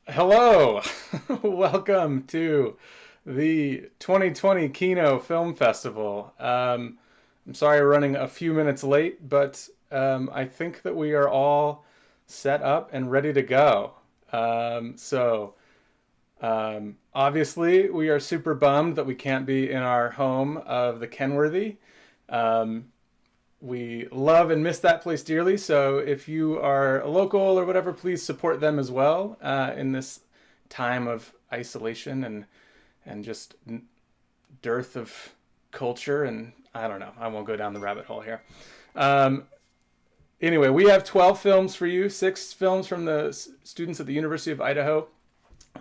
Hello, welcome to the 2020 KINO Film Festival. I'm sorry we're running a few minutes late, but I think that we are all set up and ready to go. Obviously, we are super bummed that we can't be in our home of the Kenworthy. Um, we love and miss that place dearly. So if you are a local or whatever, please support them as well in this time of isolation and just dearth of culture. And I don't know. I won't go down the rabbit hole here. Um, anyway, we have 12 films for you, 6 films from the students at the University of Idaho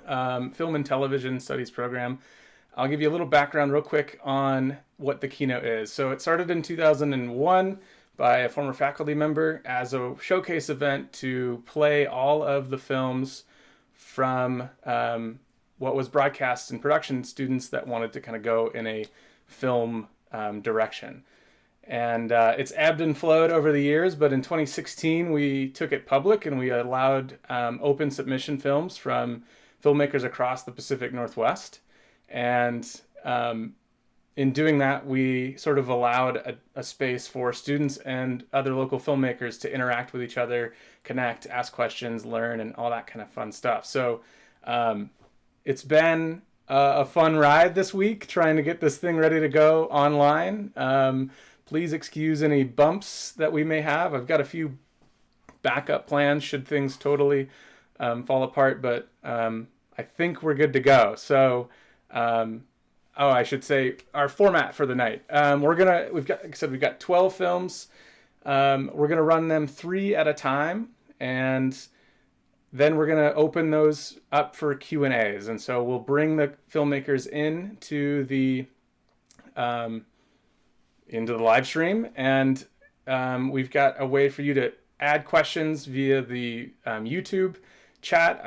Film and Television Studies program. I'll give you a little background real quick on what the KINO is. So it started in 2001 by a former faculty member as a showcase event to play all of the films from what was broadcast and production students that wanted to kind of go in a film direction. And it's ebbed and flowed over the years, but in 2016 we took it public and we allowed open submission films from filmmakers across the Pacific Northwest. And in doing that, we sort of allowed a space for students and other local filmmakers to interact with each other, connect, ask questions, learn, and all that kind of fun stuff. So it's been a fun ride this week trying to get this thing ready to go online. Please excuse any bumps that we may have. I've got a few backup plans should things totally fall apart, but I think we're good to go. So, I should say our format for the night. Like I said, we've got 12 films. We're gonna run them 3 at a time, and then we're gonna open those up for Q&As. And so we'll bring the filmmakers um, into the live stream, and we've got a way for you to add questions via the YouTube chat.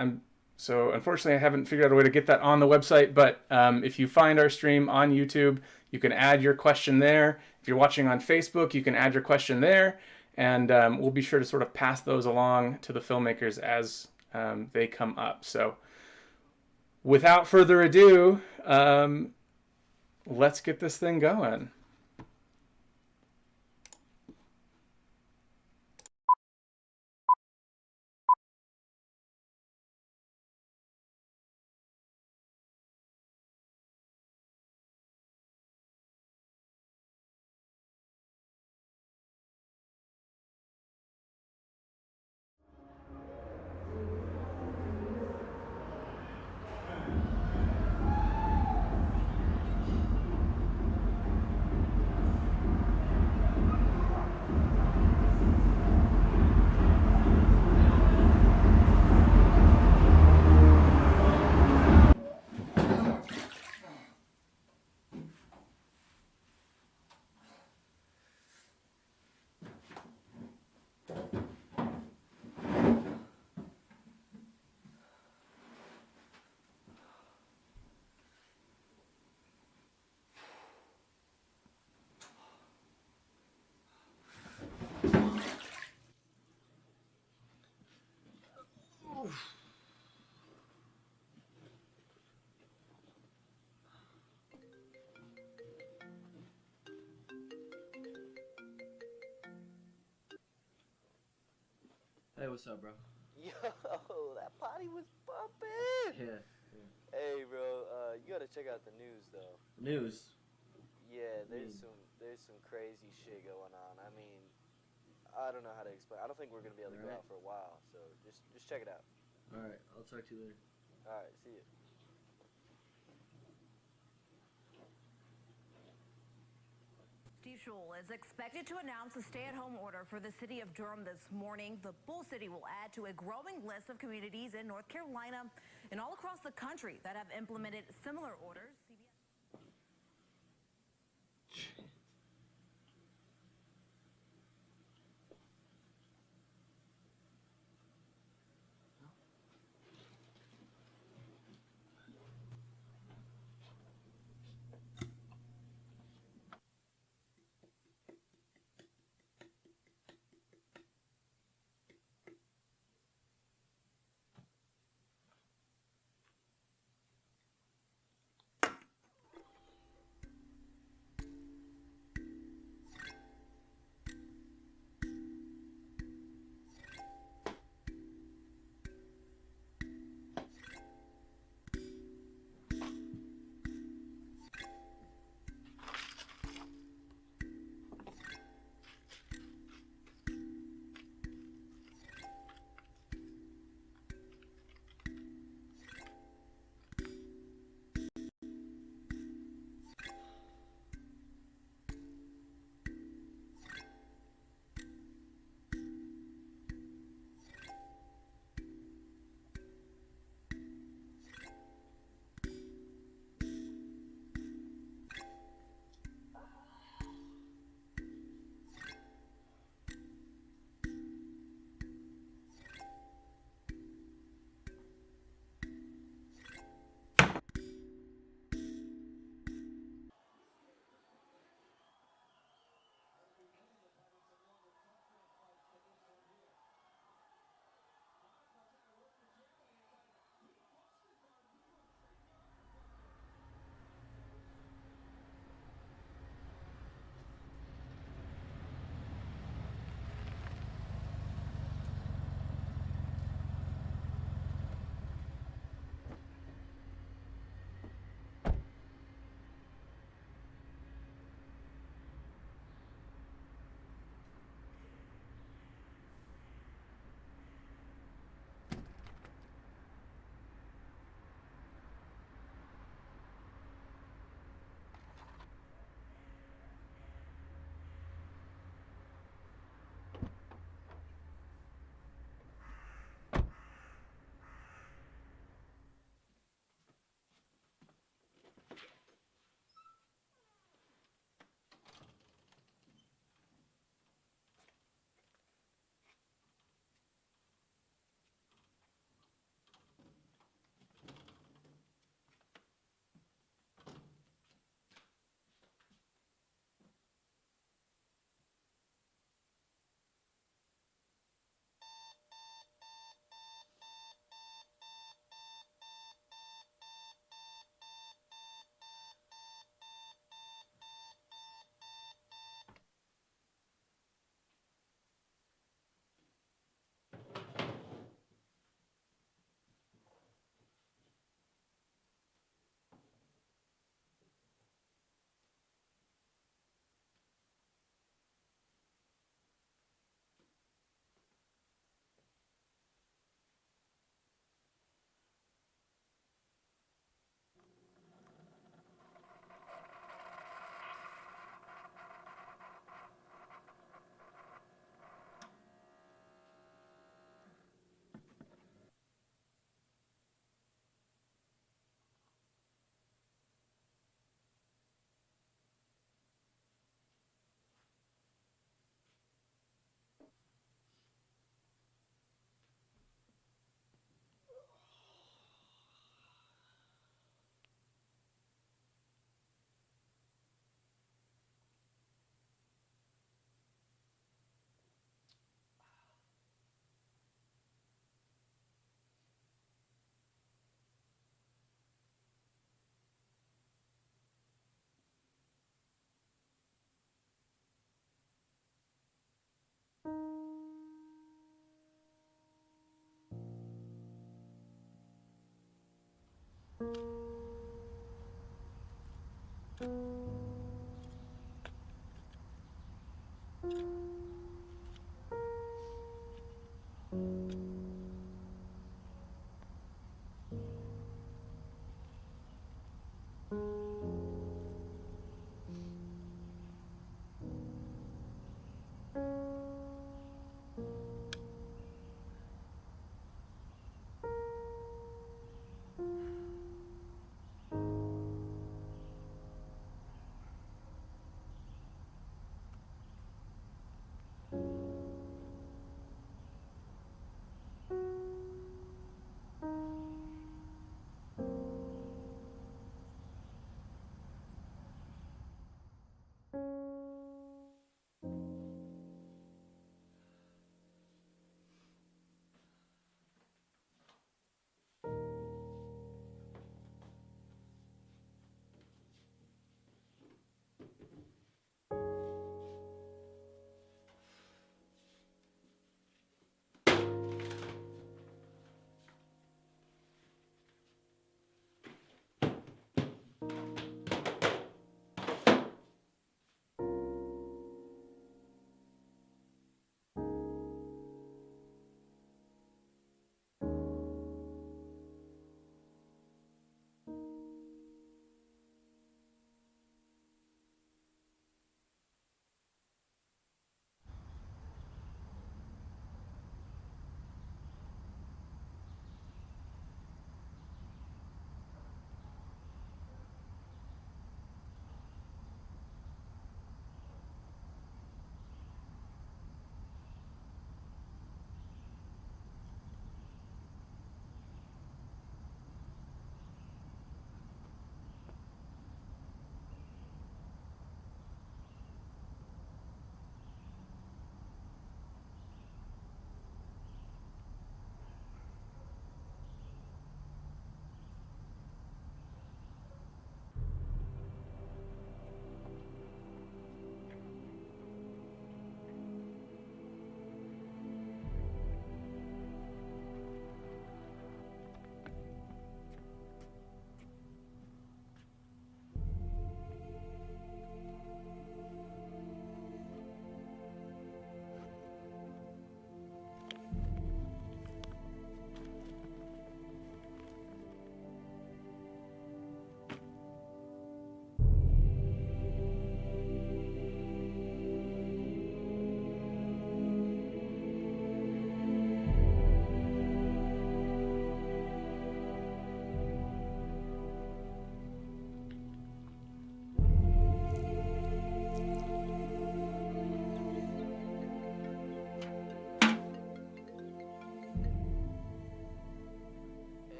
So unfortunately, I haven't figured out a way to get that on the website, but if you find our stream on YouTube, you can add your question there. If you're watching on Facebook, you can add your question there, and we'll be sure to sort of pass those along to the filmmakers as they come up. So without further ado, let's get this thing going. Hey, what's up, bro? Yo, that potty was bumping. Yeah, yeah. Hey, bro, you gotta check out the news though. News. Yeah, I mean, there's some crazy shit going on. I mean, I don't know how to explain. I don't think we're gonna be able to go alright. out for a while. So just check it out. Alright, I'll talk to you later. All right, see you. Steve Schul is expected to announce a stay-at-home order for the city of Durham this morning. The Bull City will add to a growing list of communities in North Carolina and all across the country that have implemented similar orders.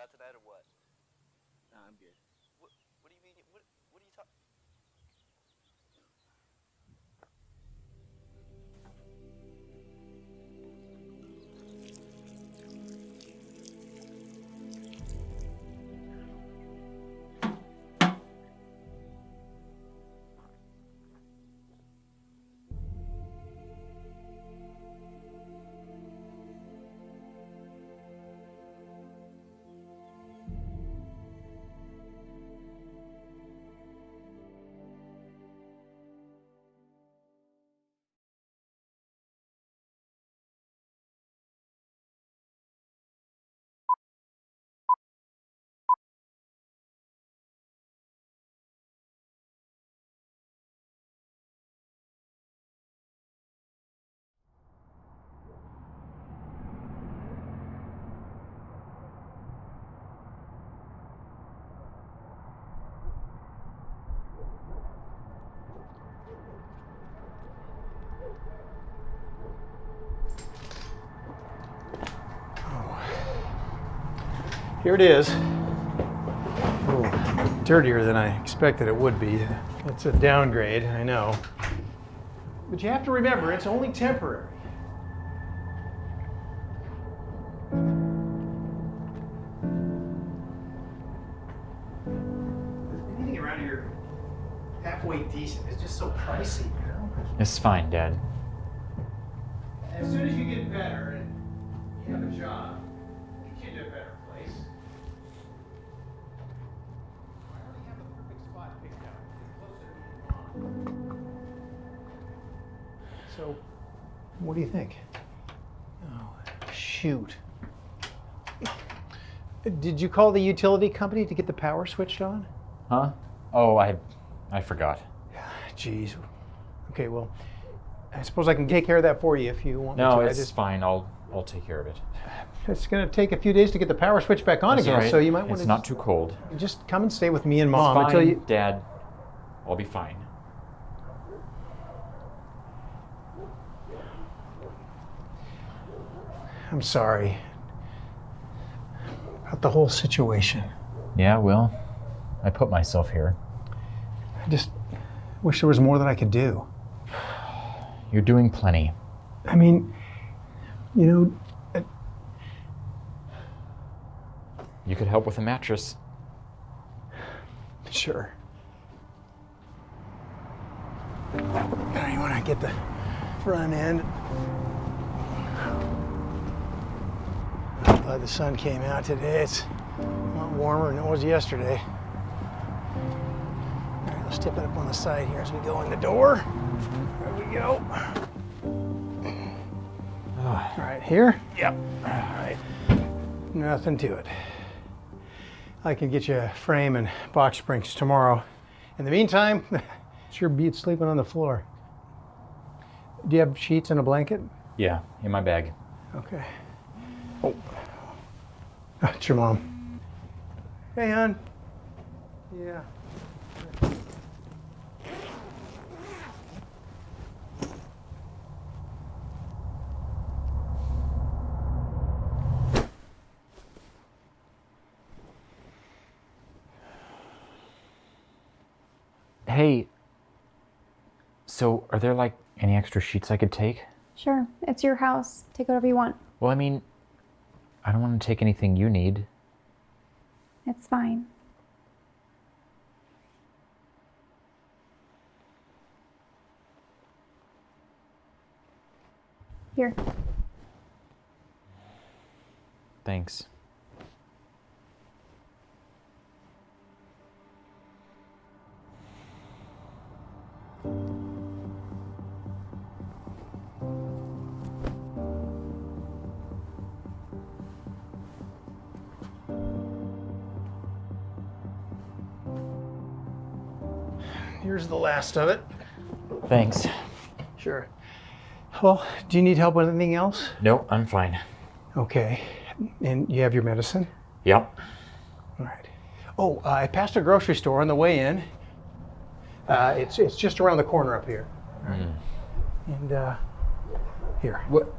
out tonight or what? Nah, I'm good. What do you mean? What are you talking? Here it is. Oh, dirtier than I expected it would be. It's a downgrade, I know. But you have to remember, it's only temporary. Anything around here halfway decent. It's just so pricey, you know? It's fine, Dad. As soon as you get better and you have a job, get you into a better place. I already have the perfect spot picked out. It's closer to me. So, what do you think? Oh, shoot. Did you call the utility company to get the power switched on? Huh? Oh, I forgot. Jeez. Okay, well, I suppose I can take care of that for you if you want me No, to. it's fine. I'll take care of it. It's going to take a few days to get the power switch back on That's again, all right. so you might want It's to not too cold. just come and stay with me and It's Mom fine, until you. Dad. I'll be fine. I'm sorry about the whole situation. Yeah, well, I put myself here. I just wish there was more that I could do. You're doing plenty. I mean, you know, You could help with a mattress. sure. You want to get the front end. I'm glad the sun came out today. It's a lot warmer than it was yesterday. All right, let's tip it up on the side here as we go in the door. There we go. All right, here? Yep. All right. Nothing to it. I can get you a frame and box springs tomorrow. In the meantime, sure beats sleeping on the floor. Do you have sheets and a blanket? Yeah, in my bag. Okay. Oh. It's your mom. Hey, hon. Yeah. Hey, so are there like any extra sheets I could take? Sure, it's your house. Take whatever you want. Well, I mean, I don't want to take anything you need. It's fine. Here. Thanks. Here's the last of it. Thanks. Sure. Well, do you need help with anything else? Nope, I'm fine. Okay. And you have your medicine? Yep. All right. Oh, I passed a grocery store on the way in. It's just around the corner up here. And here. What?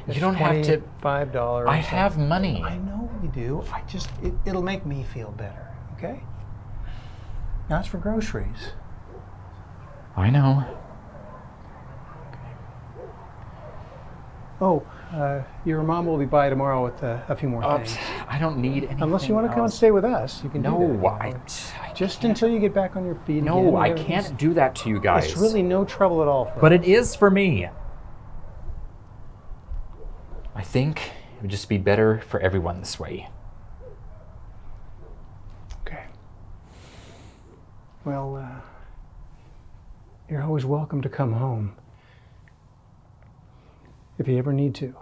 You don't have to. $25. I have money. I know you do. It'll make me feel better, okay? Now it's for groceries. I know. Oh, your mom will be by tomorrow with a few more things. I don't need anything. Unless you want to come and else. stay with us, you can do No, that. I Just can't. until you get back on your feet again. No, and I everything's- can't do that to you guys. It's really no trouble at all for But us. it is for me. I think it would just be better for everyone this way. Okay. Well, you're always welcome to come home. If you ever need to.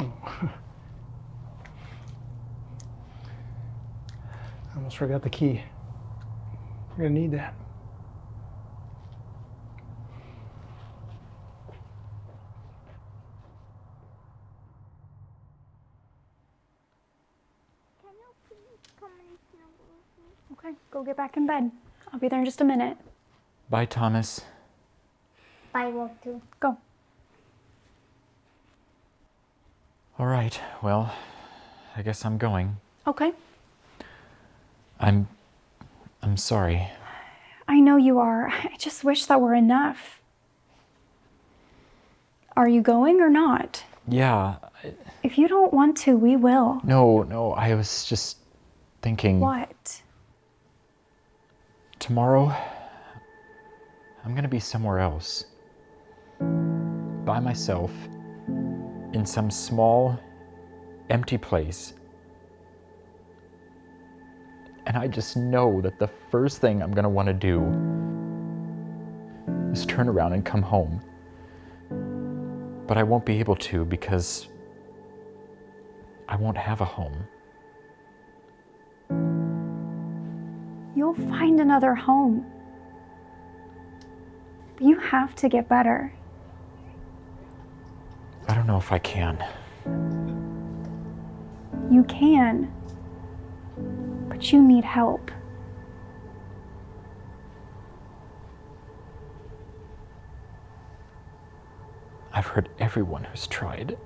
Oh. I almost forgot the key. You're gonna need that. Okay, go get back in bed. I'll be there in just a minute. Bye, Thomas. Bye, Wolf too. Go. All right, well, I guess I'm going. Okay. I'm sorry. I know you are. I just wish that were enough. Are you going or not? Yeah. If you don't want to, we will. No, I was just thinking. What? Tomorrow, I'm gonna be somewhere else. By myself, in some small, empty place. And I just know that the first thing I'm gonna wanna do is turn around and come home. But I won't be able to because I won't have a home. You'll find another home. But you have to get better. I don't know if I can. You can. But you need help. I've heard everyone who's tried.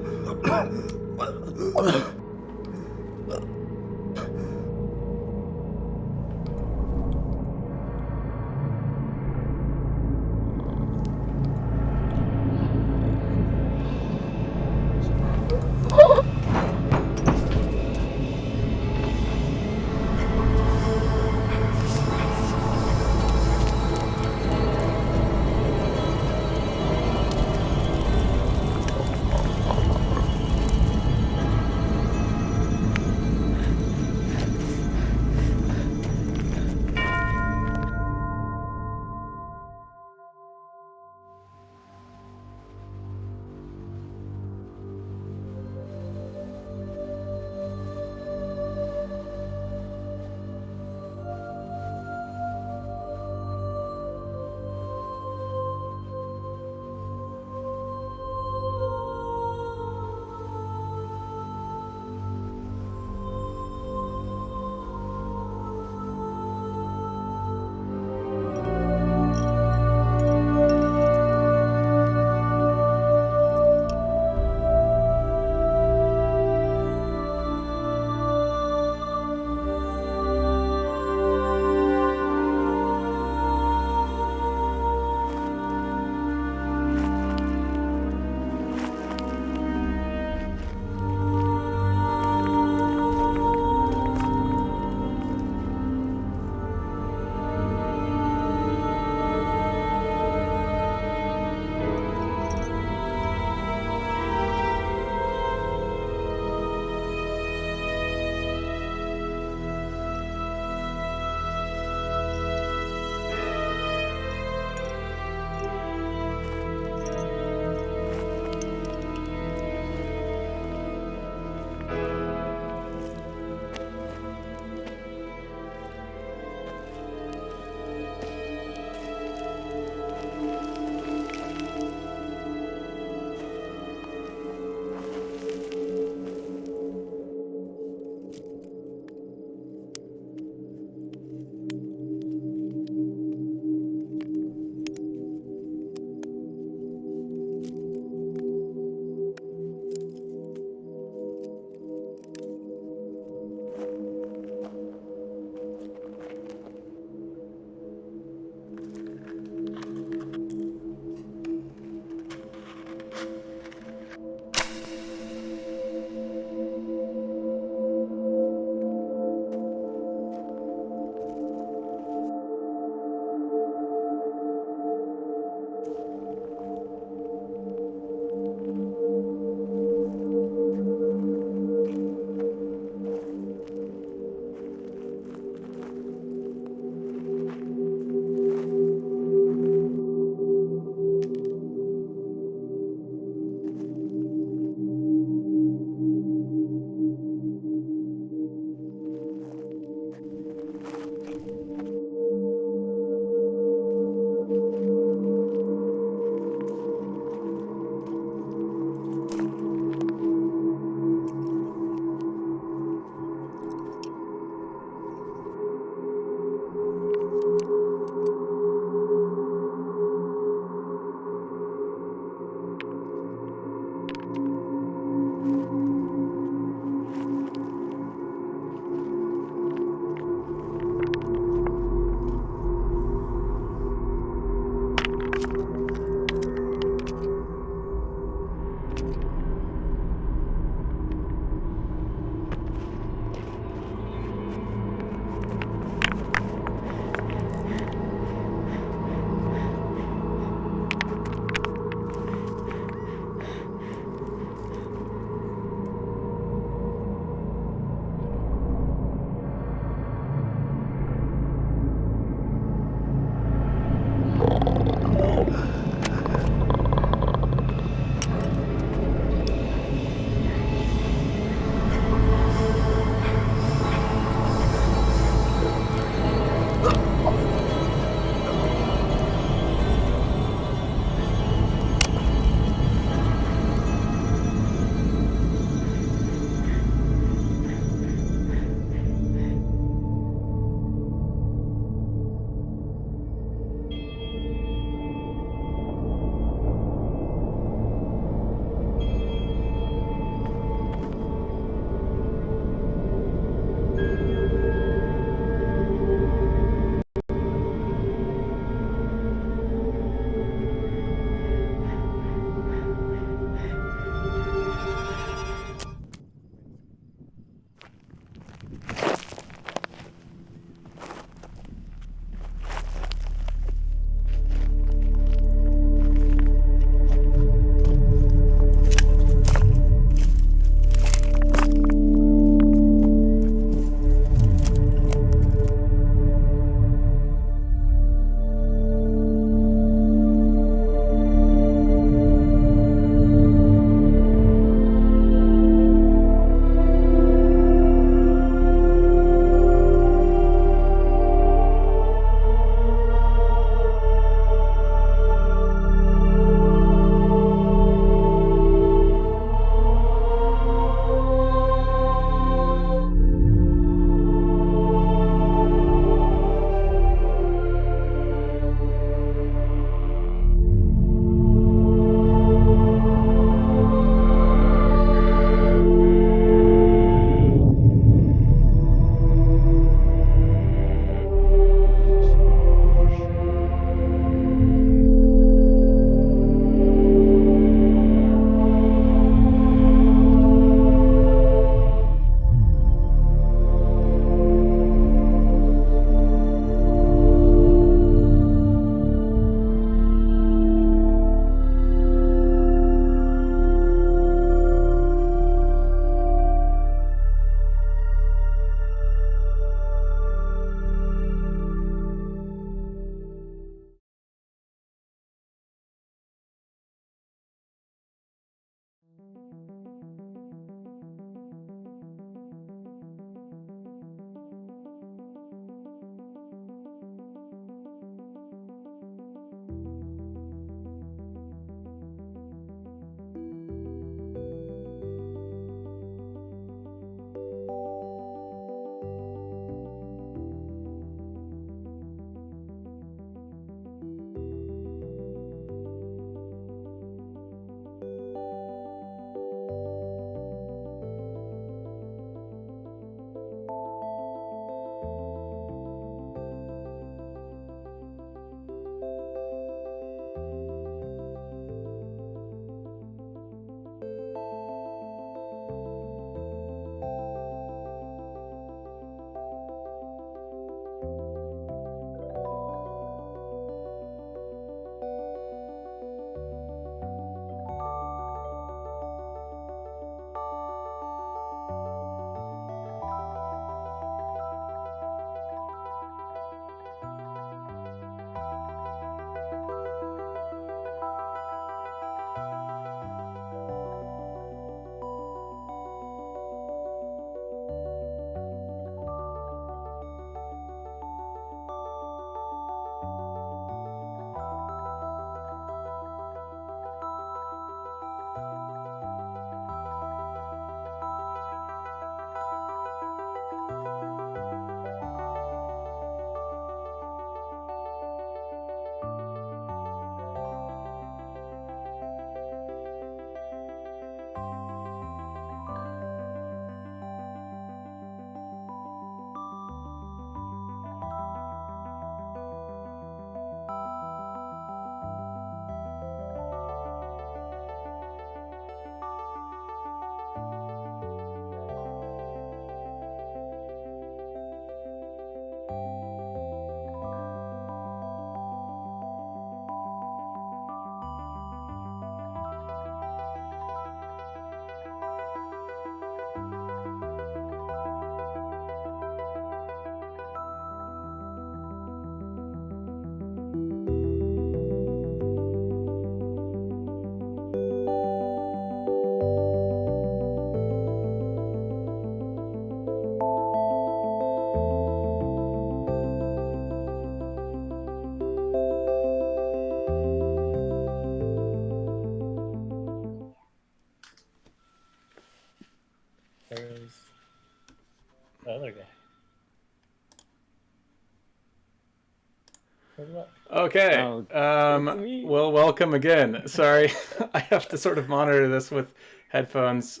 Okay. Oh, it's me. Well, welcome again. Sorry, I have to sort of monitor this with headphones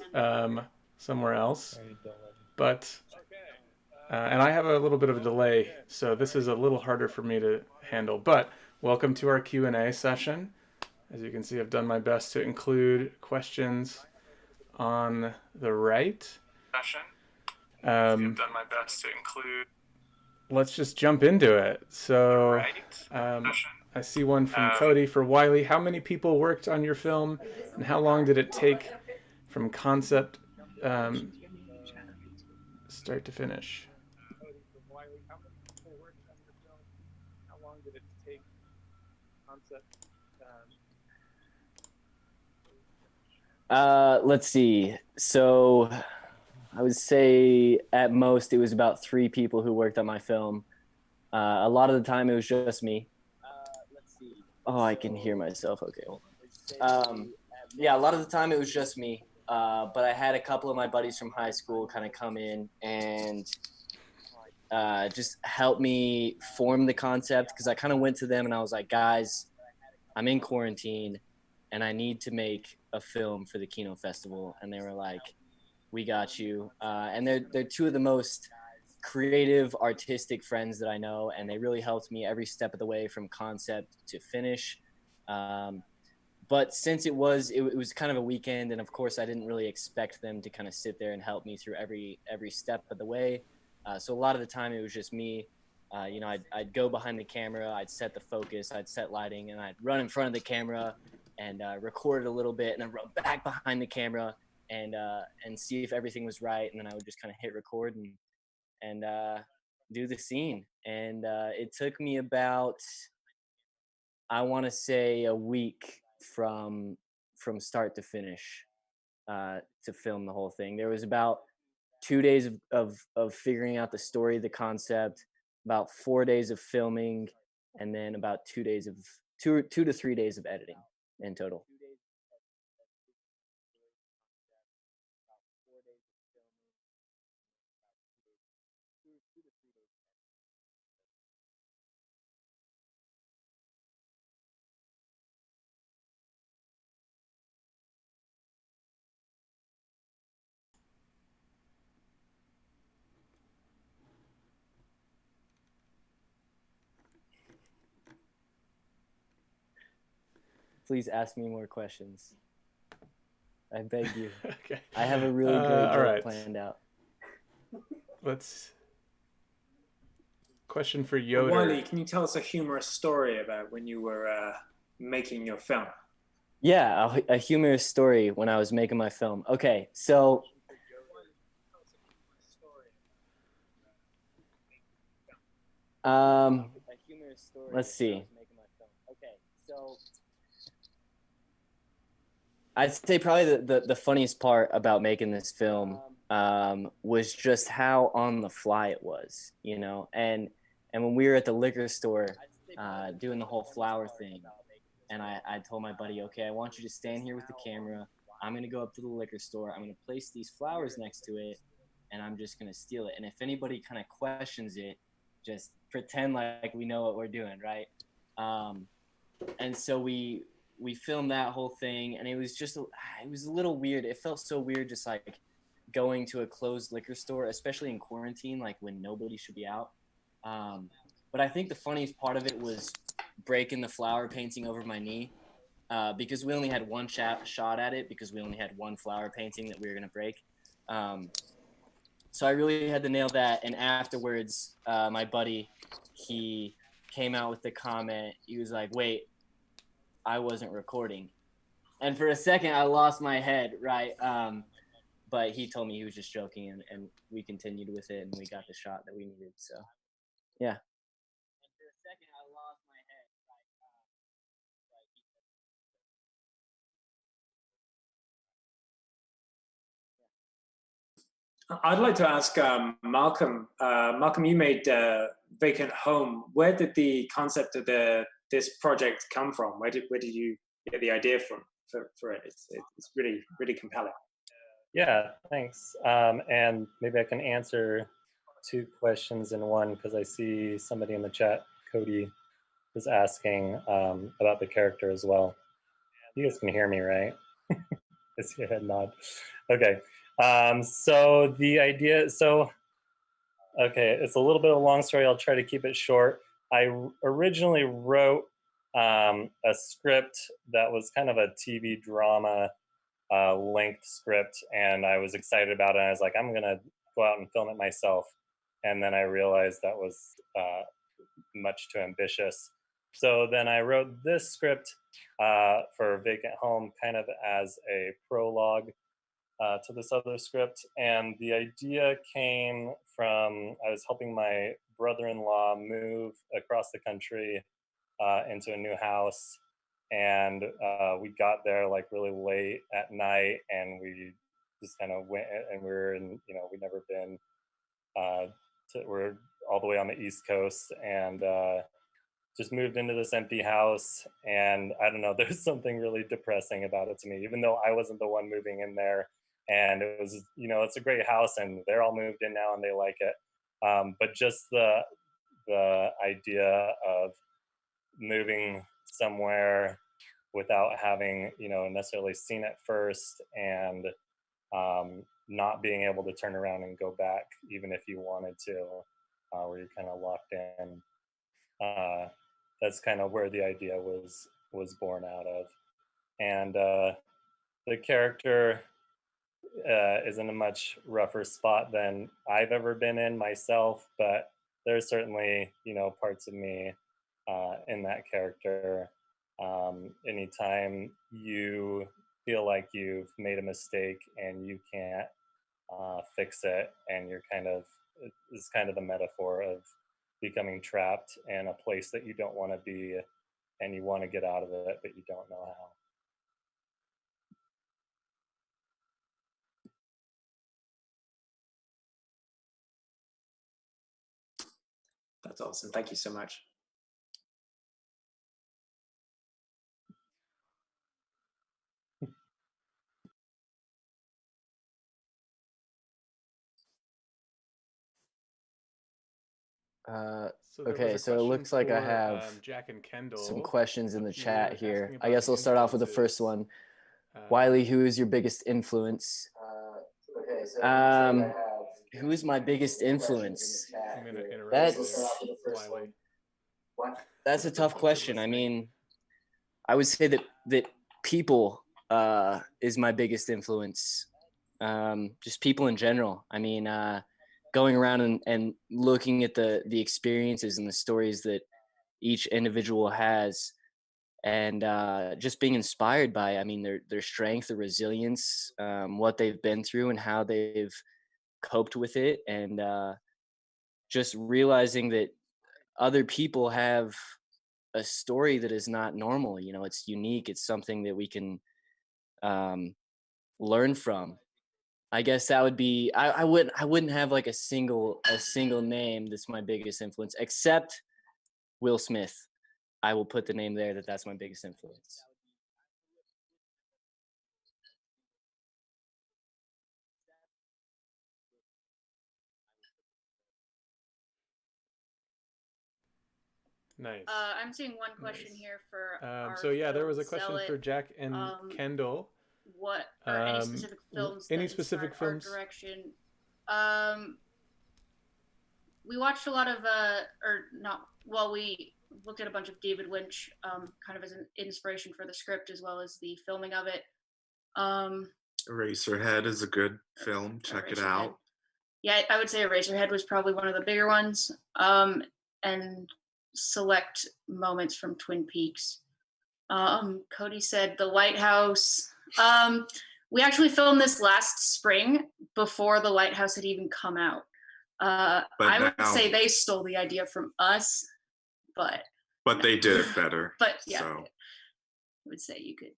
somewhere else. But and I have a little bit of a delay, so this is a little harder for me to handle. But welcome to our Q&A session. As you can see, I've done my best to include questions on the right. Let's just jump into it. So I see one from Cody for Wiley. How many people worked on your film, and how long did it take from concept start to finish? Let's see. So I would say at most it was about 3 people who worked on my film. A lot of the time it was just me. Oh, I can hear myself. Okay, hold on. Yeah, a lot of the time it was just me. But I had a couple of my buddies from high school kind of come in and just help me form the concept, because I kind of went to them and I was like, guys, I'm in quarantine and I need to make a film for the KINO Festival. And they were like, we got you. And they're two of the most creative, artistic friends that I know, and they really helped me every step of the way from concept to finish. But since it was kind of a weekend, and of course I didn't really expect them to kind of sit there and help me through every step of the way. So a lot of the time it was just me. I'd go behind the camera, I'd set the focus, I'd set lighting, and I'd run in front of the camera and record it a little bit, and then run back behind the camera and see if everything was right, and then I would just kind of hit record and do the scene. And it took me about, I want to say, a week from start to finish to film the whole thing. There was about 2 days of figuring out the story, the concept, about 4 days of filming, and then about 2 days of 2 to 3 days of editing in total. Please ask me more questions. I beg you. Okay. I have a really great all joke right. planned out. Question for Yoder. Wiley, can you tell us a humorous story about when you were making your film? Yeah, a humorous story when I was making my film. Okay, so let's see. I'd say probably the funniest part about making this film was just how on the fly it was, you know. And when we were at the liquor store doing the whole flower thing, and I told my buddy, okay, I want you to stand here with the camera. I'm going to go up to the liquor store. I'm going to place these flowers next to it, and I'm just going to steal it. And if anybody kind of questions it, just pretend like we know what we're doing, right? And so we filmed that whole thing, and it was a little weird. It felt so weird just like going to a closed liquor store, especially in quarantine, like when nobody should be out. But I think the funniest part of it was breaking the flower painting over my knee, because we only had one shot at it, because we only had one flower painting that we were going to break. So I really had to nail that. And afterwards, my buddy, he came out with the comment. He was like, wait, I wasn't recording. And for a second, I lost my head, right? But he told me he was just joking, and we continued with it, and we got the shot that we needed. So, yeah. And for a second, I lost my head, I'd like to ask Malcolm. Malcolm, you made Vacant Home. Where did the concept of this project come from? Where did you get the idea from for it? It's really, really compelling. Yeah, thanks. And maybe I can answer 2 questions in one, because I see somebody in the chat, Cody, was asking about the character as well. You guys can hear me, right? Just your head nod. Okay. So the idea, okay, it's a little bit of a long story. I'll try to keep it short. I originally wrote a script that was kind of a TV drama length script, and I was excited about it. I was like, I'm gonna go out and film it myself. And then I realized that was much too ambitious. So then I wrote this script for Vacant Home kind of as a prologue to this other script. And the idea came from, I was helping my brother-in-law move across the country into a new house. And we got there like really late at night, and we just kind of went, and we were in, we'd never been, we're all the way on the East Coast, and just moved into this empty house. And I don't know, there's something really depressing about it to me, even though I wasn't the one moving in there. And it was, it's a great house, and they're all moved in now and they like it. But just the idea of moving somewhere without having, necessarily seen it first, and not being able to turn around and go back, even if you wanted to, where you're kind of locked in. That's kind of where the idea was born out of. And the character is in a much rougher spot than I've ever been in myself, but there's certainly, parts of me in that character. Anytime you feel like you've made a mistake and you can't fix it, and you're it's kind of the metaphor of becoming trapped in a place that you don't want to be, and you want to get out of it, but you don't know how. That's awesome. Thank you so much. So there was Okay, a so it question looks like I for, have Jack and Kendall. some questions in the You chat were here. asking I about guess the I'll start off with the first influences. one. Wiley, who is your biggest influence? Who is my biggest influence? I'm going to interrupt That's you there, Wiley. that's a tough question. I mean, I would say that people is my biggest influence. Just people in general. I mean, going around and looking at the experiences and the stories that each individual has, and just being inspired by, I mean, their strength, their resilience, what they've been through and how they've coped with it, and just realizing that other people have a story that is not normal. It's unique. It's something that we can learn from. I guess that would be. I wouldn't have like a single name that's my biggest influence, except Will Smith. I will put the name there that's my biggest influence. Nice. I'm seeing one question here for our so yeah, there was a film question Sell for It. Jack and Kendall. What or any specific films any that specific inspired films? art direction? We watched a lot of or not. Well, we looked at a bunch of David Lynch, kind of as an inspiration for the script as well as the filming of it. Eraserhead is a good film. Check it out. Yeah, I would say Eraserhead was probably one of the bigger ones. And select moments from Twin Peaks. Cody said The Lighthouse. We actually filmed this last spring before The Lighthouse had even come out. I would say they stole the idea from us, but they did it better. But yeah, so. I would say you could.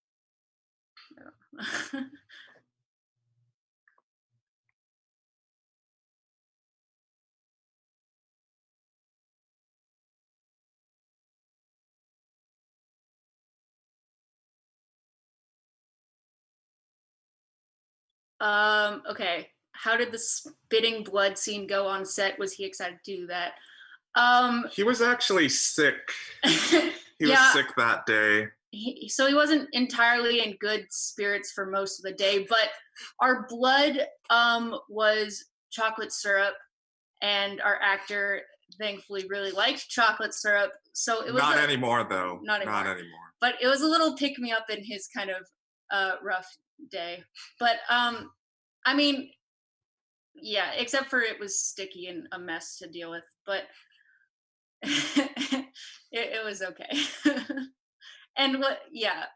Okay. How did the spitting blood scene go on set? Was he excited to do that? He was actually sick. He was Yeah. sick that day. So he wasn't entirely in good spirits for most of the day, but our blood was chocolate syrup, and our actor thankfully really liked chocolate syrup. So it was Not anymore, though. Not anymore. Not anymore. But it was a little pick me up in his kind of rough day. But I mean, yeah, except for it was sticky and a mess to deal with, but it was okay. And what? Yeah.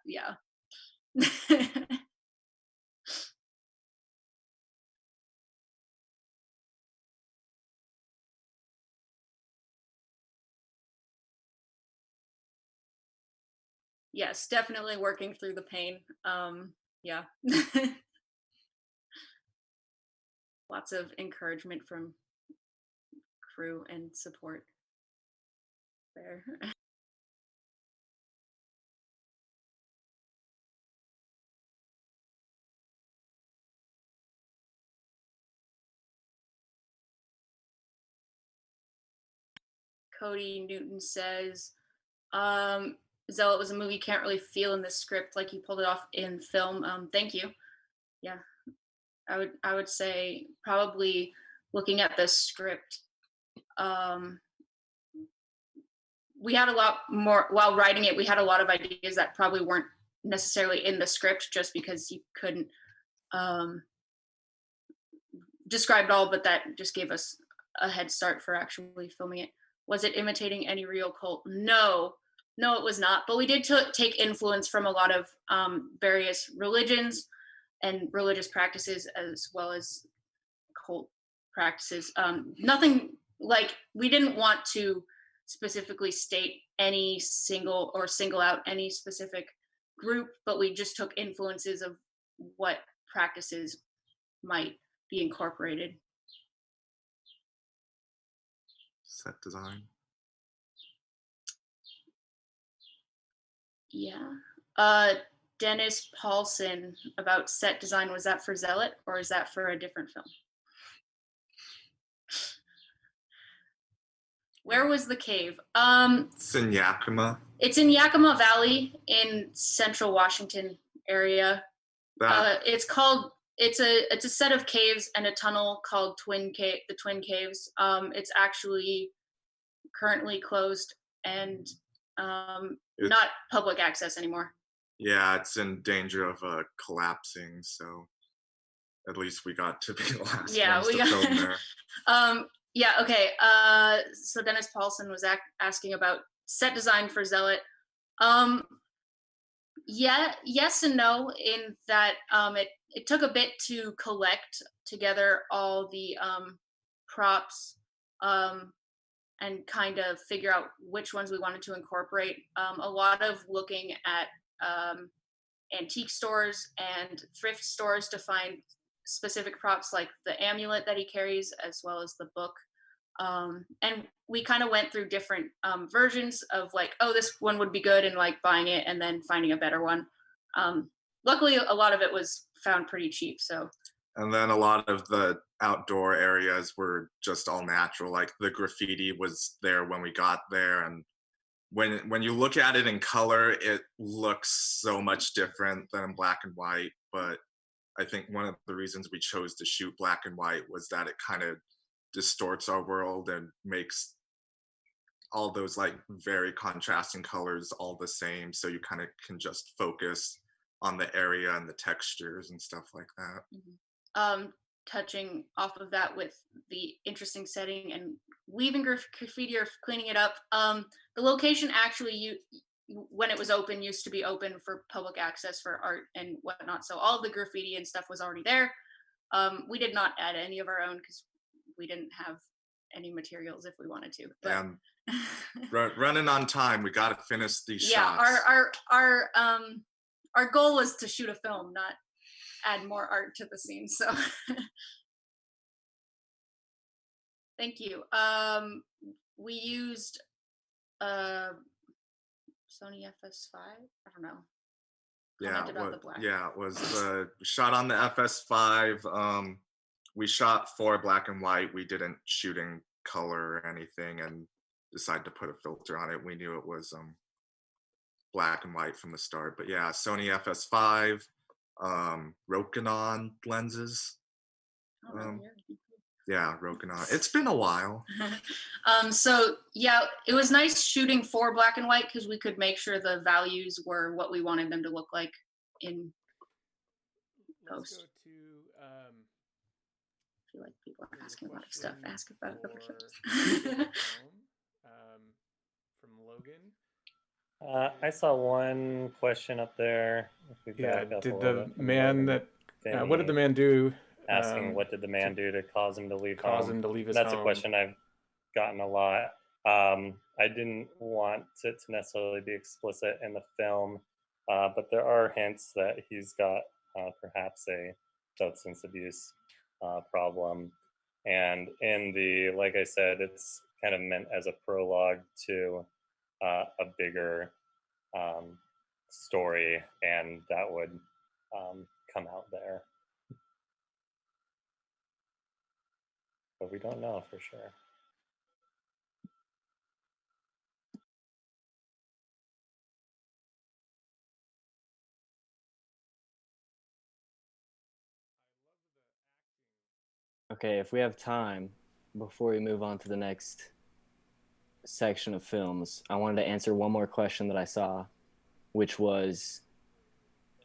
Yes, definitely working through the pain. Yeah. Lots of encouragement from crew and support there. Cody Newton says, Zealot was a movie you can't really feel in the script, like you pulled it off in film. Thank you. Yeah, I would say probably looking at the script, we had a lot more while writing it. We had a lot of ideas that probably weren't necessarily in the script, just because you couldn't describe it all. But that just gave us a head start for actually filming it. Was it imitating any real cult? No, it was not. But we did take influence from a lot of various religions and religious practices, as well as cult practices. Nothing like, we didn't want to specifically state any single out any specific group, but we just took influences of what practices might be incorporated. Set design. Yeah. Dennis Paulson about set design. Was that for Zealot, or is that for a different film? Where was the cave? It's in Yakima. It's in Yakima Valley in central Washington area. It's a set of caves and a tunnel called the Twin Caves. It's actually currently closed and not public access anymore. Yeah, it's in danger of collapsing, so at least we got to be the last ones to film there. Yeah, okay. So Dennis Paulson was asking about set design for Zealot. Yeah, yes and no, in that it took a bit to collect together all the props and kind of figure out which ones we wanted to incorporate. A lot of looking at antique stores and thrift stores to find specific props, like the amulet that he carries, as well as the book. And we kind of went through different versions of like, oh, this one would be good, and like buying it and then finding a better one. Luckily, a lot of it was found pretty cheap. So. And then a lot of the outdoor areas were just all natural. Like the graffiti was there when we got there, and when you look at it in color, it looks so much different than in black and white. But I think one of the reasons we chose to shoot black and white was that it kind of distorts our world and makes all those like very contrasting colors all the same, so you kind of can just focus on the area and the textures and stuff like that. Touching off of that with the interesting setting and leaving graffiti or cleaning it up, the location actually, when it was open, used to be open for public access for art and whatnot, so all the graffiti and stuff was already there. We did not add any of our own because we didn't have any materials if we wanted to. But and running on time, we got to finish these shots. Yeah, our goal was to shoot a film, not add more art to the scene. So thank you. We used Sony FS5. I don't know. Yeah, it was shot on the FS5. We shot for black and white. We didn't shoot in color or anything, and decide to put a filter on it. We knew it was black and white from the start. But yeah, Sony FS5, Rokinon lenses. Yeah, Rokinon. It's been a while. So yeah, it was nice shooting for black and white because we could make sure the values were what we wanted them to look like in post. Let's go to I feel like people are asking a lot of stuff. Ask about other from Logan. I saw one question up there. If we back up did a the little bit man that what did the man do? Asking what did the man do to cause him to leave cause home? him to leave his That's home. a question I've gotten a lot. I didn't want it to necessarily be explicit in the film, but there are hints that he's got perhaps a substance abuse problem. And in the, like I said, it's kind of meant as a prologue to a bigger story, and that would come out there. But we don't know for sure. Okay, if we have time, before we move on to the next section of films, I wanted to answer one more question that I saw, which was,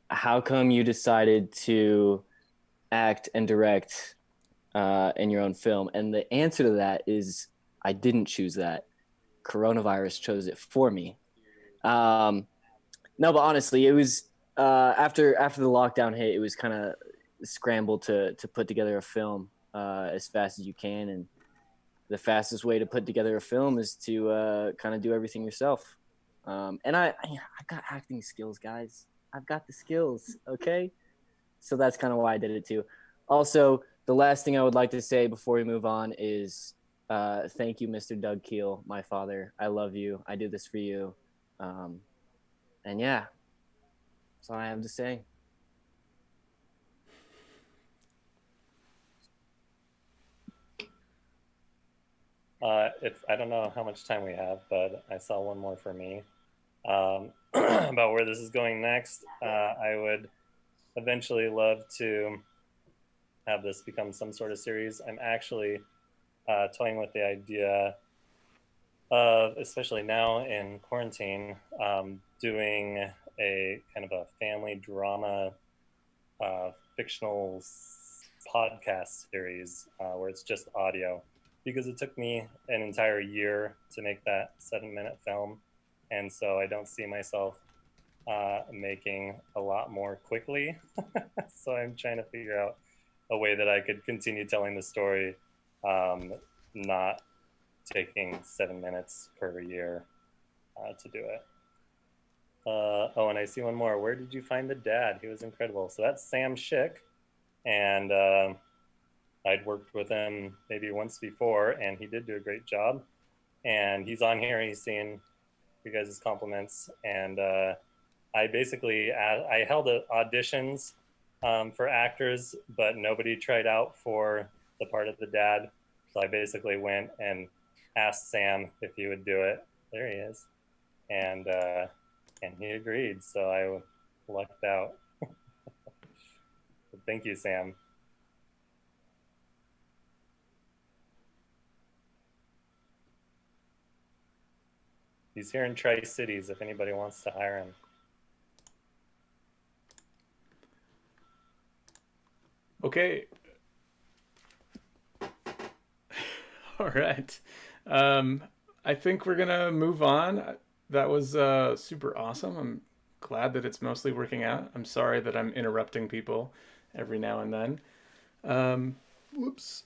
how come you decided to act and direct in your own film? And the answer to that is, I didn't choose that. Coronavirus chose it for me. No, but honestly, it was after the lockdown hit, it was kind of scrambled to put together a film as fast as you can, and the fastest way to put together a film is to kind of do everything yourself. And I got acting skills, guys. I've got the skills, okay? So that's kind of why I did it too. Also, the last thing I would like to say before we move on is thank you, Mr. Doug Keel, my father. I love you. I do this for you. And yeah, that's all I have to say. I don't know how much time we have, but I saw one more for me. About where this is going next. I would eventually love to have this become some sort of series. I'm actually toying with the idea of, especially now in quarantine, doing a kind of a family drama fictional podcast series where it's just audio, because it took me an entire year to make that 7-minute film, and so I don't see myself making a lot more quickly. So I'm trying to figure out a way that I could continue telling the story, not taking 7 minutes per year to do it. Oh, and I see one more. Where did you find the dad? He was incredible. So that's Sam Schick, and I'd worked with him maybe once before, and he did do a great job. And he's on here. He's seeing you guys' compliments, and I basically I held auditions for actors, but nobody tried out for the part of the dad. So I basically went and asked Sam if he would do it. There he is, and he agreed. So I lucked out. Thank you, Sam. He's here in Tri-Cities if anybody wants to hire him. Okay. All right. I think we're going to move on. That was super awesome. I'm glad that it's mostly working out. I'm sorry that I'm interrupting people every now and then. Whoops.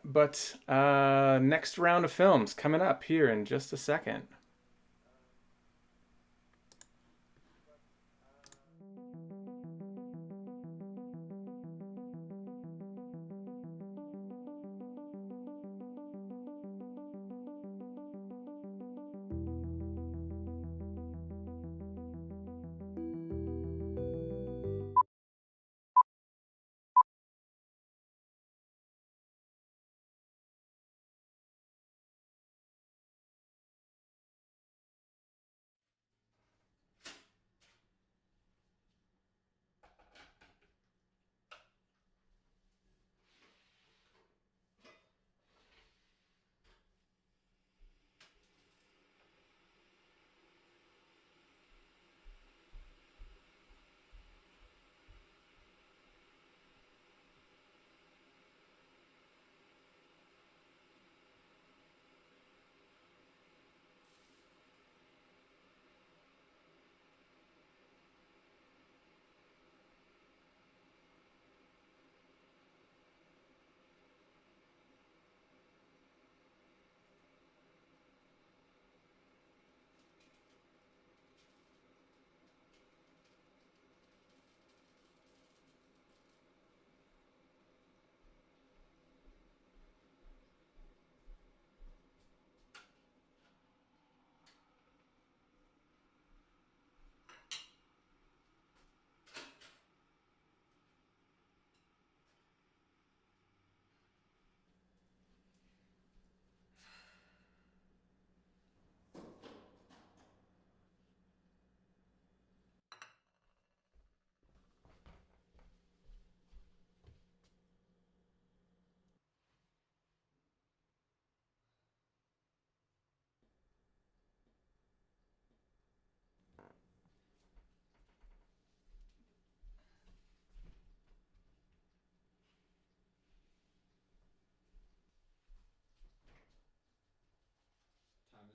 But next round of films coming up here in just a second.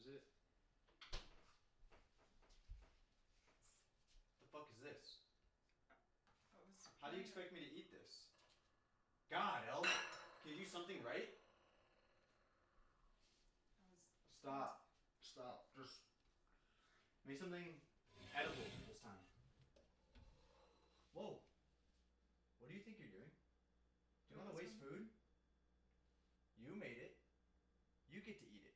is it? The fuck is this? How do you expect me to eat this? God, Elle, can you do something right? Stop. Stop. Just make something edible this time. Whoa. What do you think you're doing? Do you want to waste food? You made it. You get to eat it.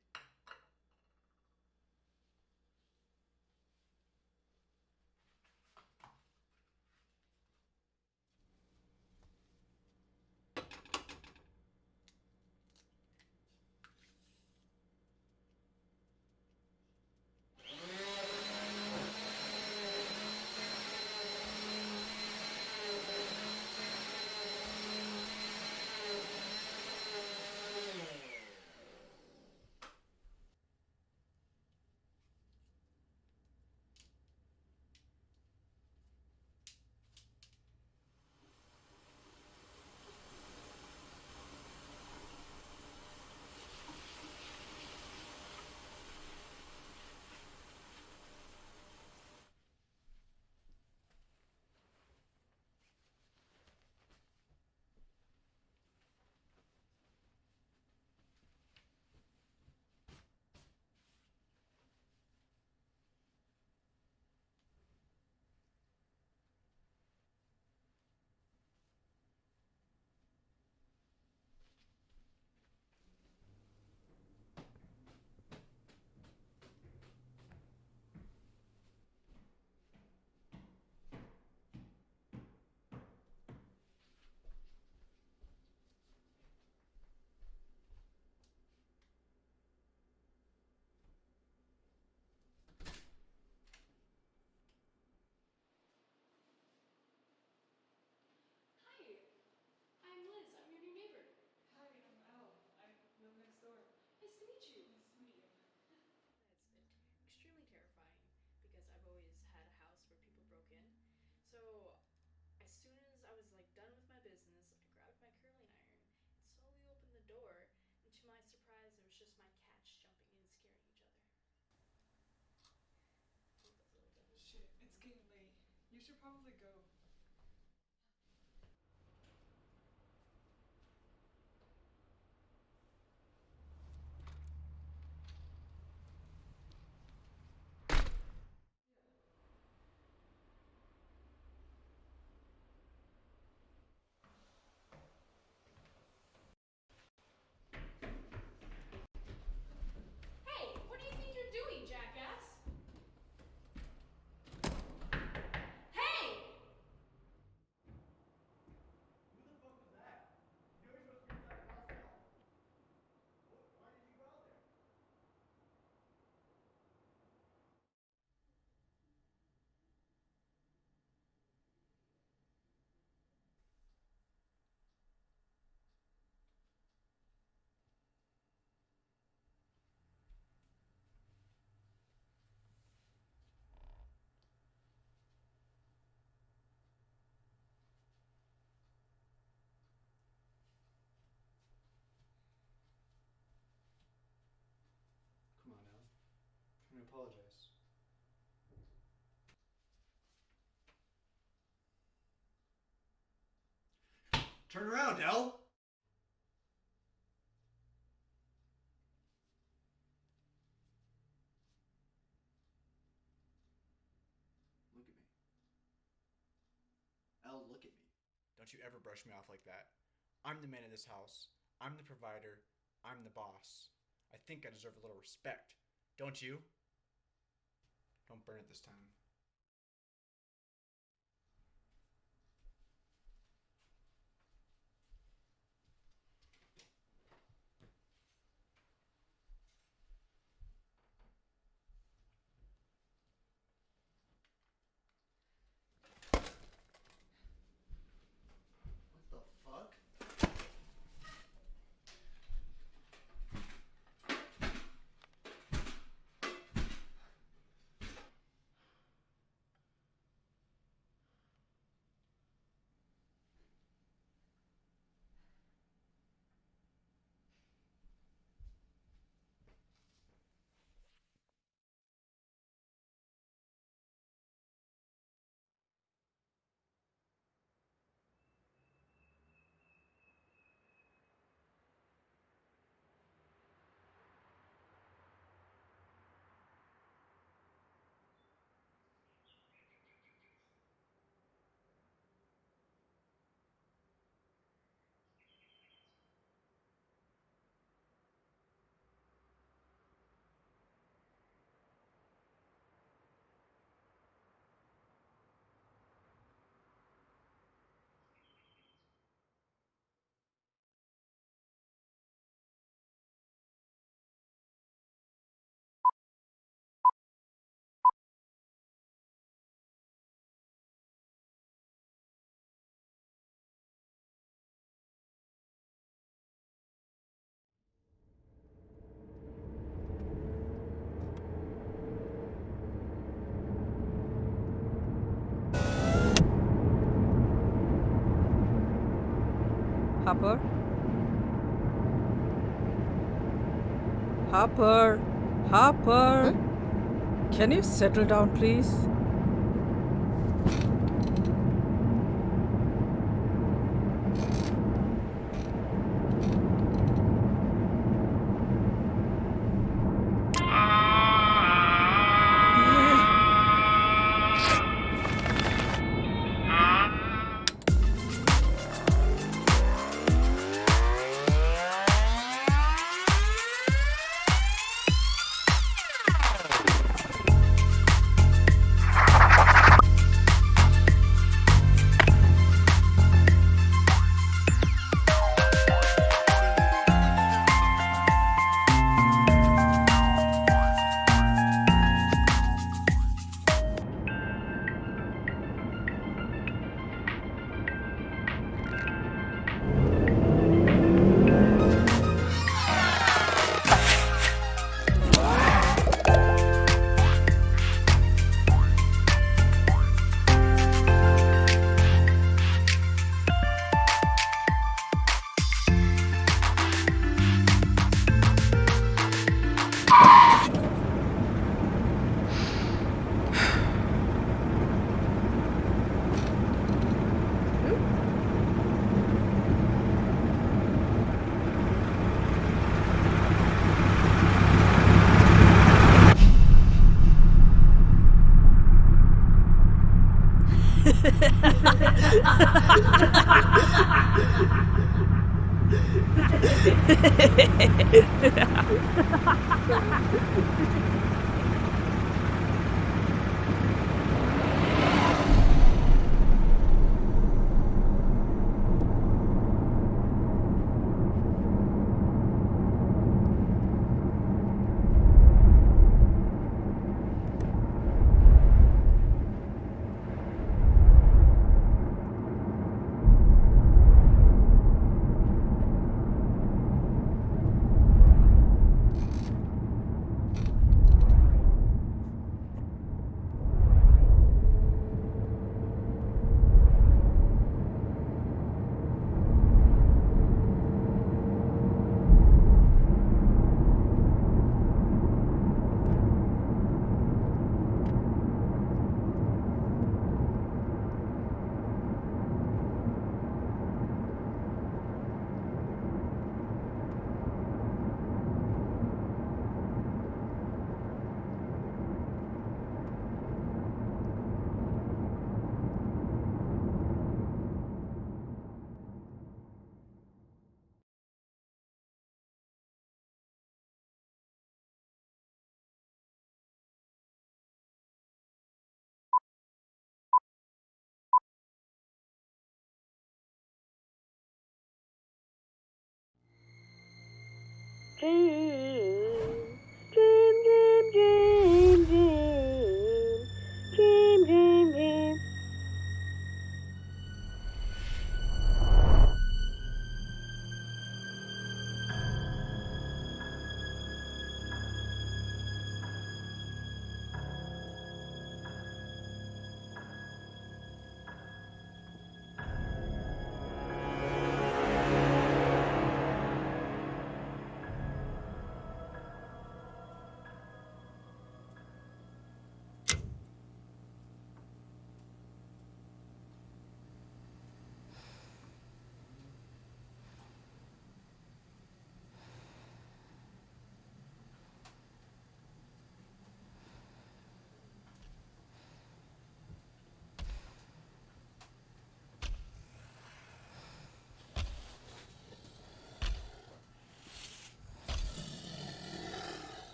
Hi, I'm Liz. I'm your new neighbor. Hi, I'm Elle. I live next door. Nice to meet you. Nice to meet you. It's been extremely terrifying because I've always had a house where people broke in. So as soon as I was like done with my business, I grabbed my curling iron and slowly opened the door. And to my surprise, it was just my cats jumping in and scaring each other. Shit, it's getting late. You should probably go. Hey, what do you think you're doing, jackass? Hey! Who the fuck was that? You know you're supposed to be inside the house now. Why did you go out there? Come on, Elle. I'm gonna apologize. Turn around, Elle! Look at me. Elle, look at me. Don't you ever brush me off like that. I'm the man of this house. I'm the provider. I'm the boss. I think I deserve a little respect. Don't you? Don't burn it this time. What the fuck? Hopper? Hopper? Hopper? Can you settle down, please?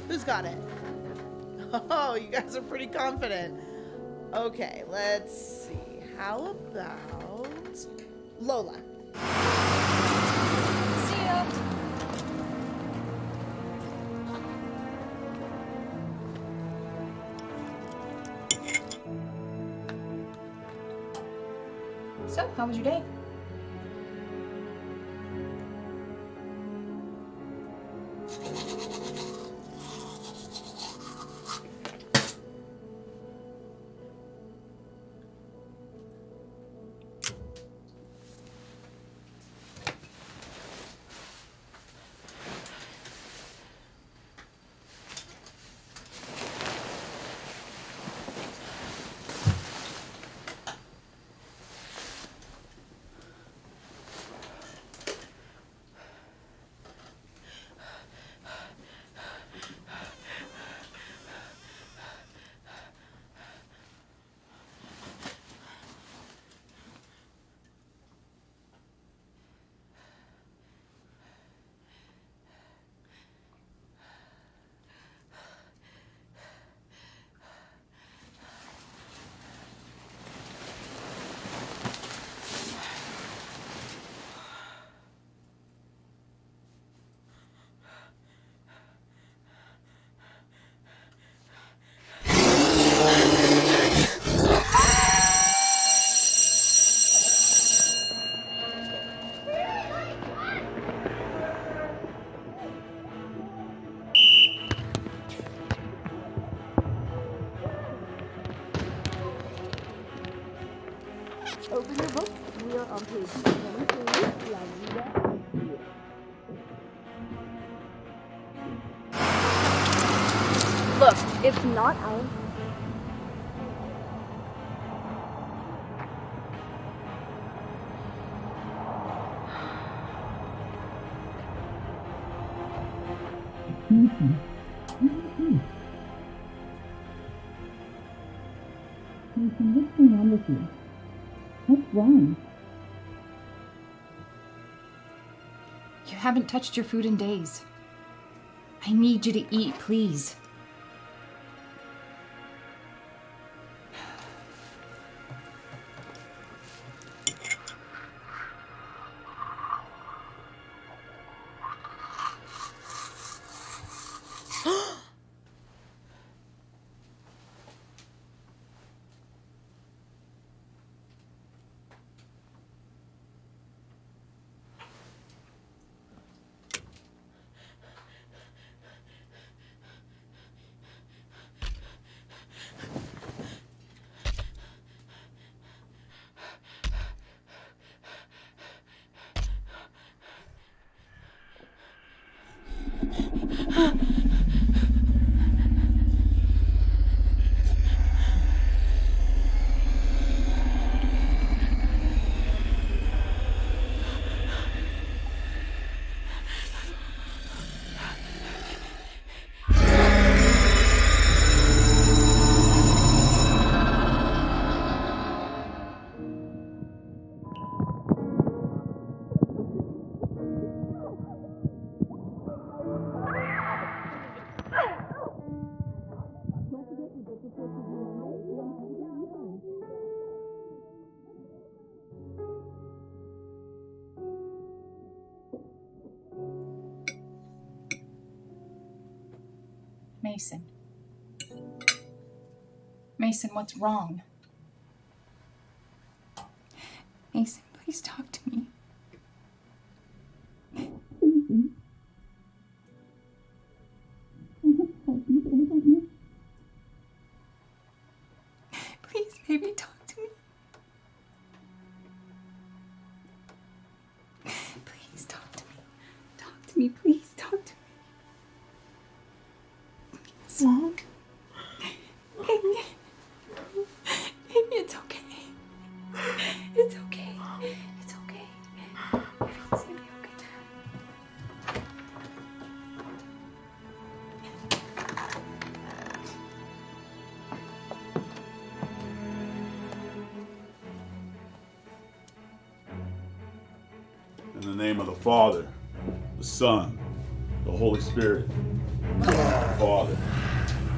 Who's got it? Oh, you guys are pretty confident. Okay, let's see. How about Lola? See ya. So, how was your day? Open your book. We are on page 23. La vida es here. Look, it's not our... Nathan, what's going on with you? What's wrong? You haven't touched your food in days. I need you to eat, please. Mason. Mason, what's wrong? Mason, please talk to me. Mason. I want to help you, but I don't know. Please, baby, talk to me. Please talk to me. Talk to me, please talk to me. Please. What? Baby. Baby, it's okay. It's okay. It's okay. Everything's gonna be okay. In the name of the Father, the Son, the Holy Spirit. The Father,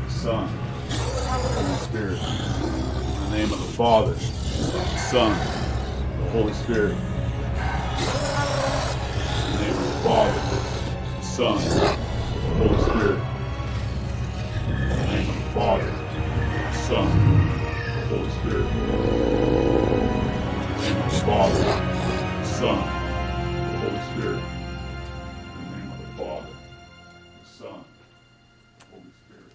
the Son, the Holy Spirit. the name of the Father, the Son, the Holy Spirit. In the name of the Father, the Son, the Holy Spirit. In the name of the Father, the Son, the Holy Spirit. In the name of the Father, the Son, the Holy Spirit. In the name of the Father, the Son, the Holy Spirit.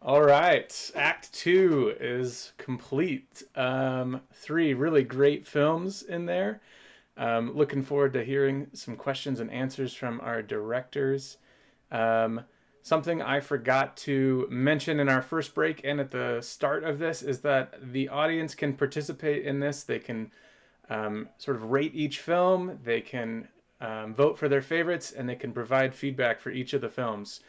All right, Act 2 is complete. 3 really great films in there. Looking forward to hearing some questions and answers from our directors. Something I forgot to mention in our first break and at the start of this is that the audience can participate in this. They can sort of rate each film, they can vote for their favorites, and they can provide feedback for each of the films.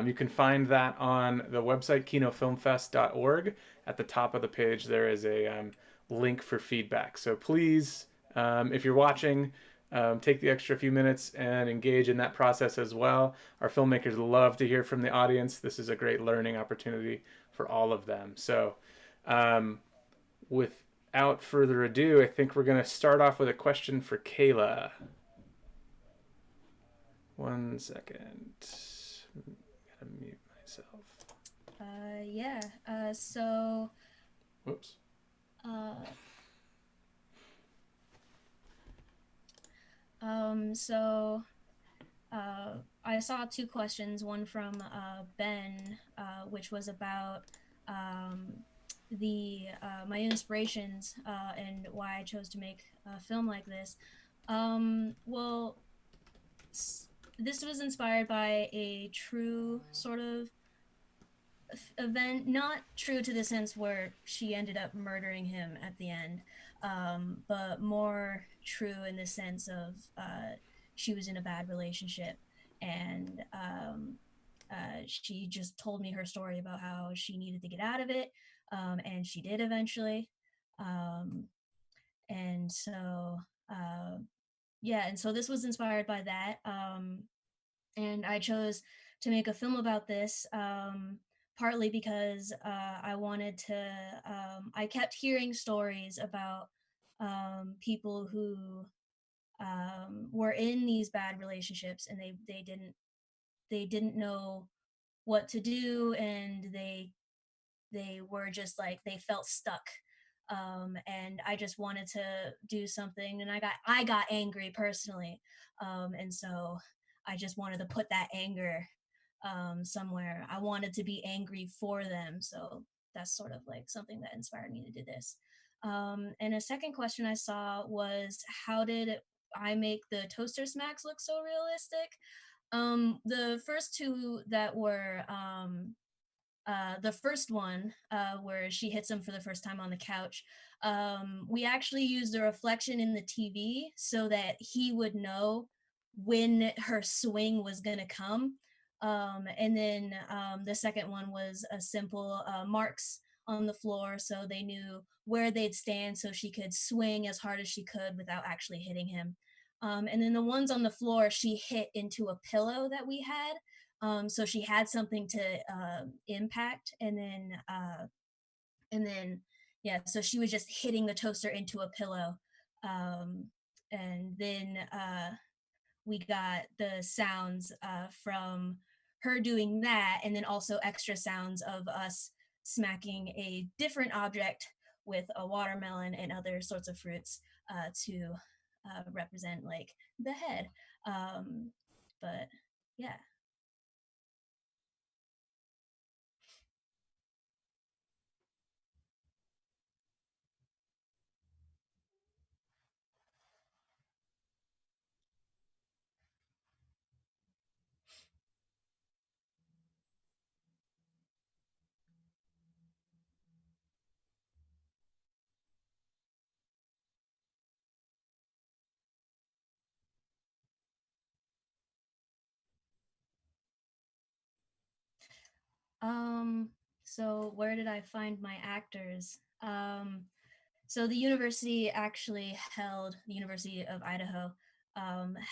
You can find that on the website kinofilmfest.org. At the top of the page, there is a link for feedback. So please, if you're watching, take the extra few minutes and engage in that process as well. Our filmmakers love to hear from the audience. This is a great learning opportunity for all of them. So Um, without further ado, I think we're going to start off with a question for Kayla. 1 second. Gotta mute myself. Yeah. So. Whoops. So I saw two questions. One from Ben, which was about the my inspirations and why I chose to make a film like this. Well, this was inspired by a true sort of event, not true to the sense where she ended up murdering him at the end, but more true in the sense of she was in a bad relationship, and she just told me her story about how she needed to get out of it, and she did eventually. Um, and so, yeah, and so this was inspired by that. And I chose to make a film about this, partly because I wanted to. I kept hearing stories about people who were in these bad relationships, and they didn't know what to do, and they were just like they felt stuck. And I just wanted to do something, and I got angry personally, and so I just wanted to put that anger somewhere. I wanted to be angry for them, so that's sort of like something that inspired me to do this. And a second question I saw was, how did I make the toaster smacks look so realistic? The first two that were the first one, where she hits him for the first time on the couch, we actually used a reflection in the TV so that he would know when her swing was gonna come. And then the second one was a simple marks on the floor so they knew where they'd stand so she could swing as hard as she could without actually hitting him. And then the ones on the floor, she hit into a pillow that we had, so she had something to impact, and then yeah, so she was just hitting the toaster into a pillow, um, and then we got the sounds from her doing that, and then also extra sounds of us smacking a different object with a watermelon and other sorts of fruits to represent like the head. But yeah. Um, so where did I find my actors? So the university actually held, the University of Idaho,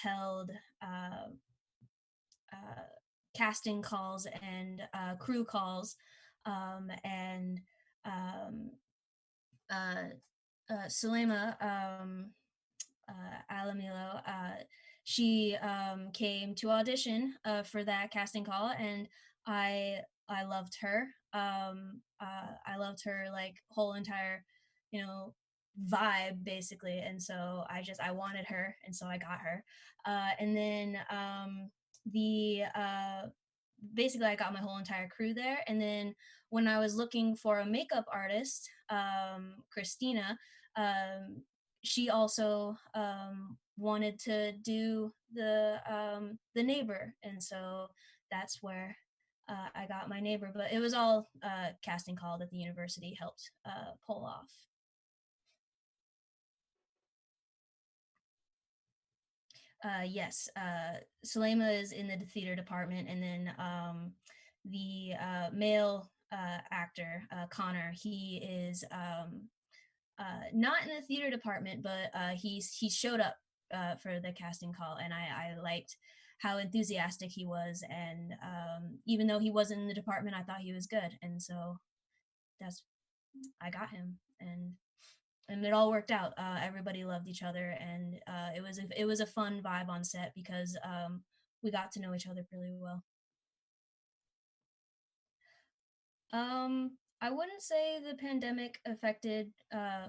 held uh, casting calls and crew calls, and um, uh, Sulema Alamilo, she came to audition for that casting call, and I loved her. I loved her like whole entire, you know, vibe basically, and so I wanted her, and so I got her. And then the basically I got my whole entire crew there, and then when I was looking for a makeup artist, Christina, she also wanted to do the neighbor, and so that's where I got my neighbor. But it was all casting call that the university helped pull off. Yes, Salema is in the theater department, and then the male actor Connor, he is not in the theater department, but he showed up for the casting call, and I liked how enthusiastic he was, and even though he wasn't in the department, I thought he was good, and so that's I got him, and it all worked out. Everybody loved each other, and it was a fun vibe on set because we got to know each other really well. I wouldn't say the pandemic affected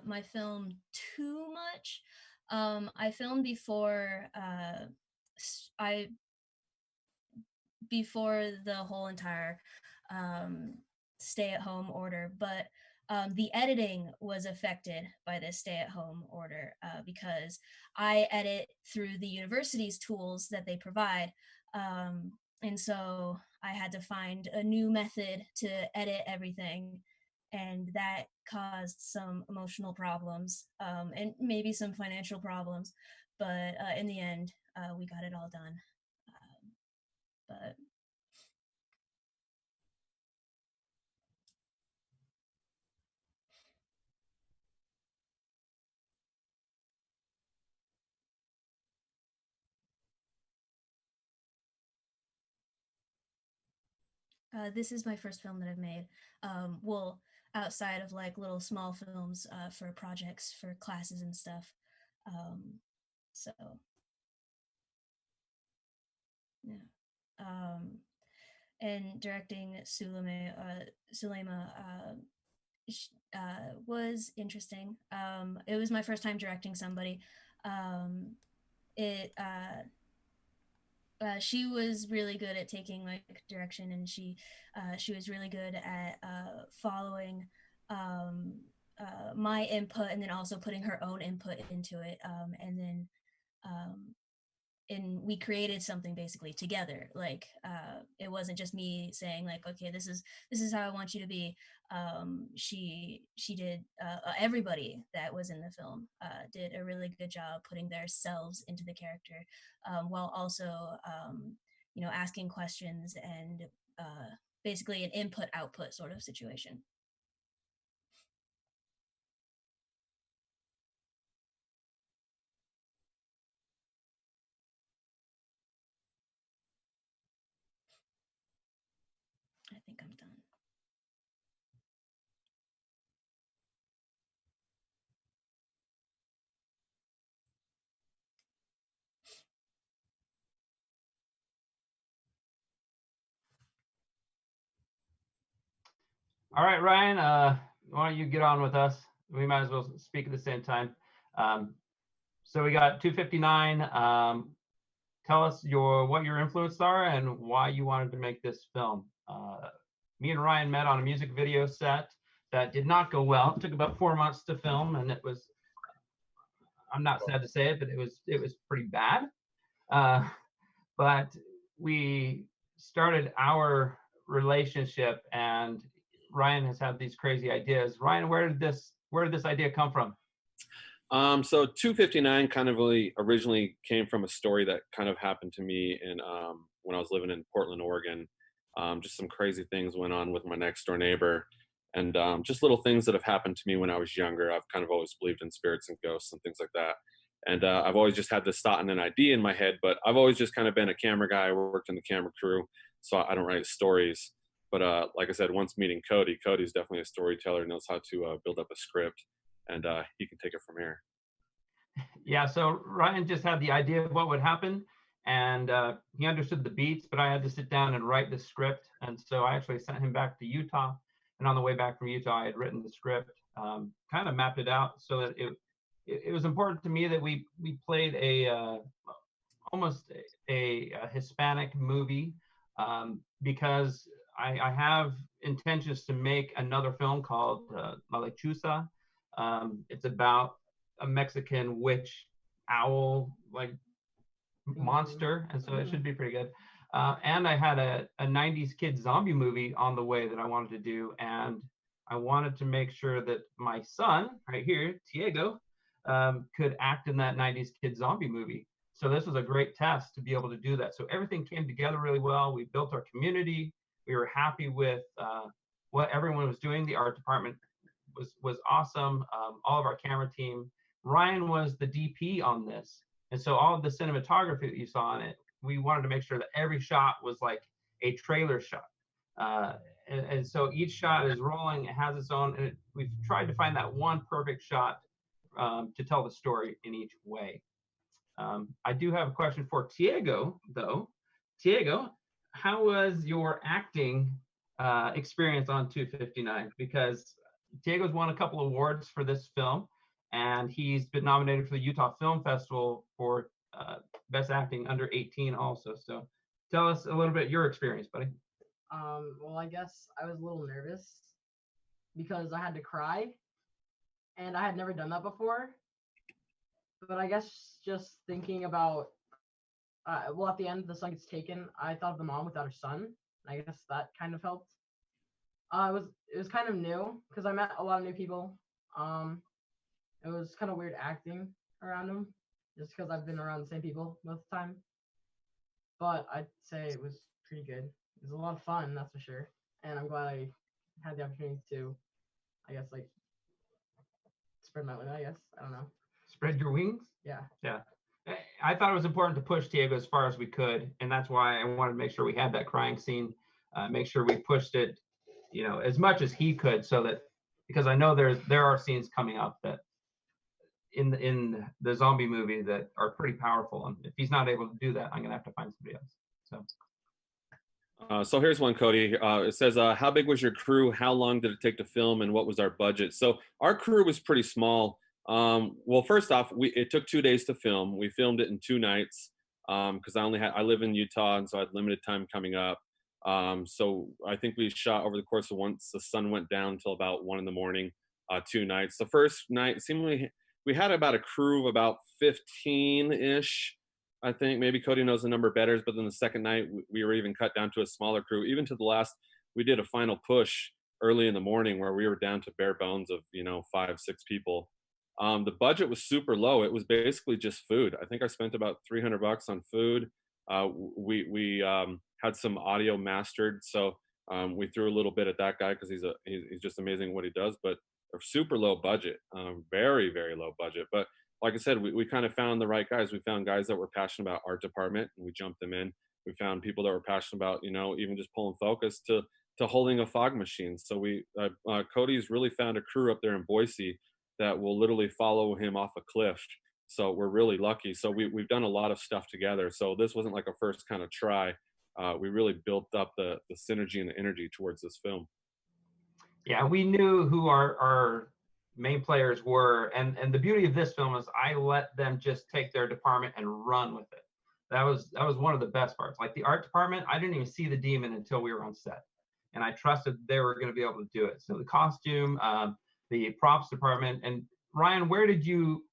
my film too much. I filmed I before the whole entire um, stay-at-home order, but the editing was affected by this stay-at-home order because I edit through the university's tools that they provide. And so I had to find a new method to edit everything, and that caused some emotional problems and maybe some financial problems. But in the end, we got it all done. But this is my first film that I've made. Well, outside of like little small films for projects for classes and stuff. So yeah. And directing Sulema was interesting. It was my first time directing somebody. It she was really good at taking like direction, and she was really good at following my input and then also putting her own input into it, and then um, and we created something basically together. Like it wasn't just me saying like, okay, this is how I want you to be. She did everybody that was in the film did a really good job putting their selves into the character, while also asking questions and basically an input output sort of situation. I think I'm done. All right, Ryan, why don't you get on with us? We might as well speak at the same time. So we got 259. Tell us what your influences are and why you wanted to make this film. Me and Ryan met on a music video set that did not go well. It took about 4 months to film, and it was, I'm not sad to say it, but it was pretty bad. But we started our relationship, and Ryan has had these crazy ideas. Ryan, where did this idea come from? So 259 kind of really originally came from a story that kind of happened to me in when I was living in Portland, Oregon. Just some crazy things went on with my next door neighbor, and just little things that have happened to me when I was younger. I've kind of always believed in spirits and ghosts and things like that. And I've always just had this thought and an idea in my head, but I've always just kind of been a camera guy. I worked in the camera crew, so I don't write stories. But like I said, once meeting Cody, Cody's definitely a storyteller, knows how to build up a script, and he can take it from here. Yeah, so Ryan just had the idea of what would happen, and he understood the beats, but I had to sit down and write the script. And so I actually sent him back to Utah, and on the way back from Utah, I had written the script, kind of mapped it out so that it was important to me that we played almost a Hispanic movie, because I have intentions to make another film called La Lechuza. It's about a Mexican witch owl like monster, and so it should be pretty good. And I had a 90s kid zombie movie on the way that I wanted to do, and I wanted to make sure that my son right here, Diego, could act in that 90s kid zombie movie. So this was a great test to be able to do that. So everything came together really well. We built our community. We were happy with what everyone was doing. The art department was awesome. All of our camera team. Ryan was the DP on this. And so all of the cinematography that you saw in it, we wanted to make sure that every shot was like a trailer shot. And so each shot is rolling. It has its own. And we've tried to find that one perfect shot to tell the story in each way. I do have a question for Tiago, though. Tiago, how was your acting experience on 259? Because Diego's won a couple awards for this film, and he's been nominated for the Utah Film Festival for Best Acting Under 18 also. So tell us a little bit your experience, buddy. Well, I guess I was a little nervous because I had to cry, and I had never done that before. But I guess just thinking about, well, at the end, the son gets taken. I thought of the mom without her son. I guess that kind of helped. It was kind of new because I met a lot of new people. It was kind of weird acting around them just because I've been around the same people most of the time. But I'd say it was pretty good. It was a lot of fun, that's for sure. And I'm glad I had the opportunity to, I guess, like, spread my wings, I guess. I don't know. Spread your wings? Yeah. Yeah. I thought it was important to push Diego as far as we could, and that's why I wanted to make sure we had that crying scene, make sure we pushed it, you know, as much as he could, so that, because I know there are scenes coming up that in the zombie movie that are pretty powerful, and if he's not able to do that, I'm gonna have to find somebody else. So here's one, Cody. It says, how big was your crew? How long did it take to film, and what was our budget? So our crew was pretty small. Well, first off, it took 2 days to film. We filmed it in 2 nights because I live in Utah, and so I had limited time coming up. So I think we shot over the course of once the sun went down till about 1 in the morning, 2 nights. The first night, seemingly, we had about a crew of about 15-ish. I think maybe Cody knows the number better, but then the second night we were even cut down to a smaller crew. Even to the last, we did a final push early in the morning where we were down to bare bones of 5, 6 people. The budget was super low. It was basically just food. I think I spent about $300 on food. We had some audio mastered, so we threw a little bit at that guy because he's just amazing at what he does. But a super low budget, very, very low budget. But like I said, we kind of found the right guys. We found guys that were passionate about art department, and we jumped them in. We found people that were passionate about, even just pulling focus to holding a fog machine. So Cody's really found a crew up there in Boise that will literally follow him off a cliff. So we're really lucky. So we've done a lot of stuff together. So this wasn't like a first kind of try. We really built up the synergy and the energy towards this film. Yeah, we knew who our main players were, and the beauty of this film is I let them just take their department and run with it. That was one of the best parts. Like the art department, I didn't even see the demon until we were on set, and I trusted they were going to be able to do it. So the costume, the props department, and Ryan, where did you?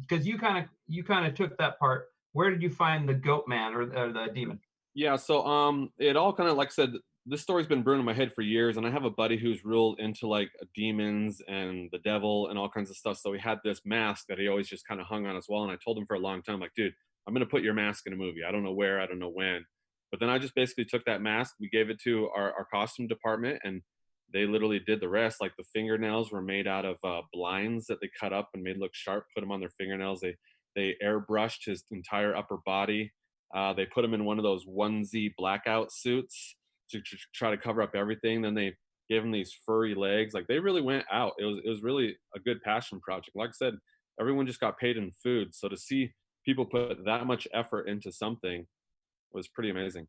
Because you kind of took that part. Where did you find the goat man or the demon? Yeah, so it all kind of, like I said, this story's been brewing in my head for years, and I have a buddy who's real into like demons and the devil and all kinds of stuff. So he had this mask that he always just kind of hung on his wall, and I told him for a long time, like, dude, I'm gonna put your mask in a movie. I don't know where, I don't know when, but then I just basically took that mask, we gave it to our costume department, and they literally did the rest. Like the fingernails were made out of blinds that they cut up and made look sharp, put them on their fingernails. They airbrushed his entire upper body. They put him in one of those onesie blackout suits to try to cover up everything. Then they gave him these furry legs. Like they really went out. It was really a good passion project. Like I said, everyone just got paid in food. So to see people put that much effort into something was pretty amazing.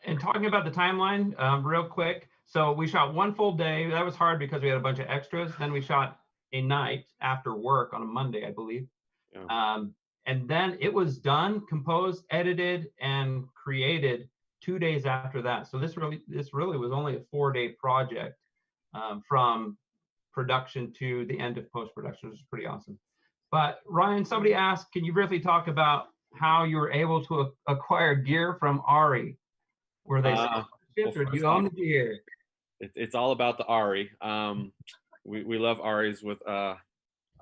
And talking about the timeline, real quick. So we shot 1 full day. That was hard because we had a bunch of extras. Then we shot a night after work on a Monday, I believe. Yeah. And then it was done, composed, edited, and created 2 days after that. So this really was only a 4-day project from production to the end of post-production, which is pretty awesome. But Ryan, somebody asked, can you briefly talk about how you were able to acquire gear from Ari? Were they shipped, or do you own the gear? It's all about the Ari. We love Aris with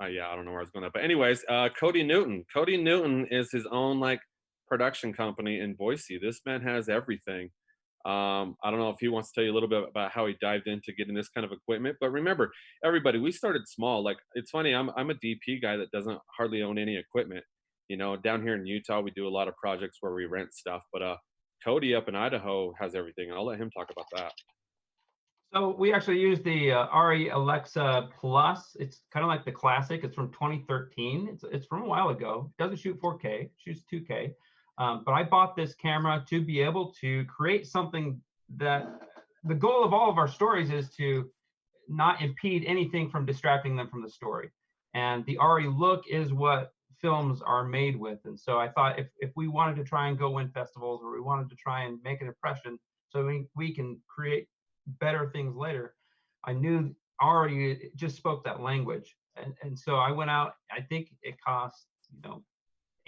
yeah, I don't know where I was going to, but anyways, Cody Newton. Cody Newton is his own like production company in Boise. This man has everything. I don't know if he wants to tell you a little bit about how he dived into getting this kind of equipment, but remember, everybody, we started small. Like it's funny, I'm a DP guy that doesn't hardly own any equipment. Down here in Utah, we do a lot of projects where we rent stuff, but Cody up in Idaho has everything, and I'll let him talk about that. So we actually used the RE Alexa Plus. It's kind of like the classic. It's from 2013. It's from a while ago. It doesn't shoot 4K, it shoots 2K. But I bought this camera to be able to create something that the goal of all of our stories is to not impede anything from distracting them from the story. And the RE look is what films are made with. And so I thought if we wanted to try and go win festivals, or we wanted to try and make an impression so we can create better things later, I knew RE just spoke that language. And so I went out, I think it cost,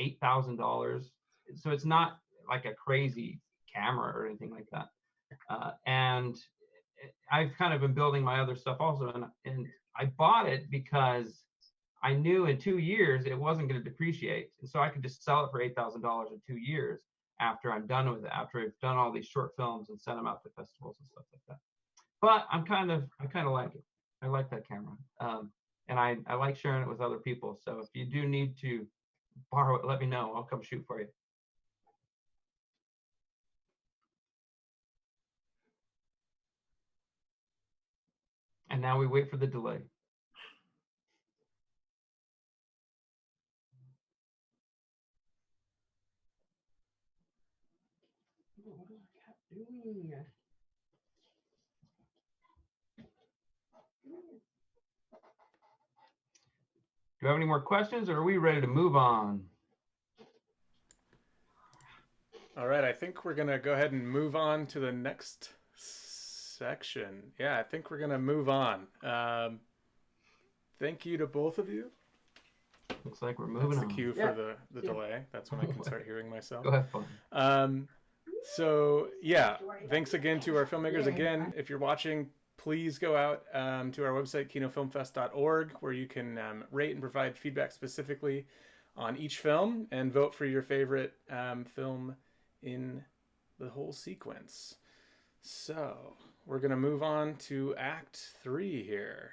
$8,000. So it's not like a crazy camera or anything like that. And I've kind of been building my other stuff also. And I bought it because I knew in 2 years it wasn't going to depreciate. And so I could just sell it for $8,000 in 2 years after I'm done with it, after I've done all these short films and sent them out to festivals and stuff like that. But I kind of like it. I like that camera. And I like sharing it with other people. So if you do need to borrow it, let me know. I'll come shoot for you. And now we wait for the delay. What is the cat doing? Do you have any more questions, or are we ready to move on? All right, I think we're gonna go ahead and move on to the next section. Yeah, I think we're gonna move on. Thank you to both of you. Looks like we're moving on. That's the cue for the delay. That's when I can start hearing myself. Go ahead. So yeah, thanks again to our filmmakers. Again, if you're watching, please go out to our website, kinofilmfest.org, where you can rate and provide feedback specifically on each film and vote for your favorite film in the whole sequence. So we're going to move on to Act 3 here.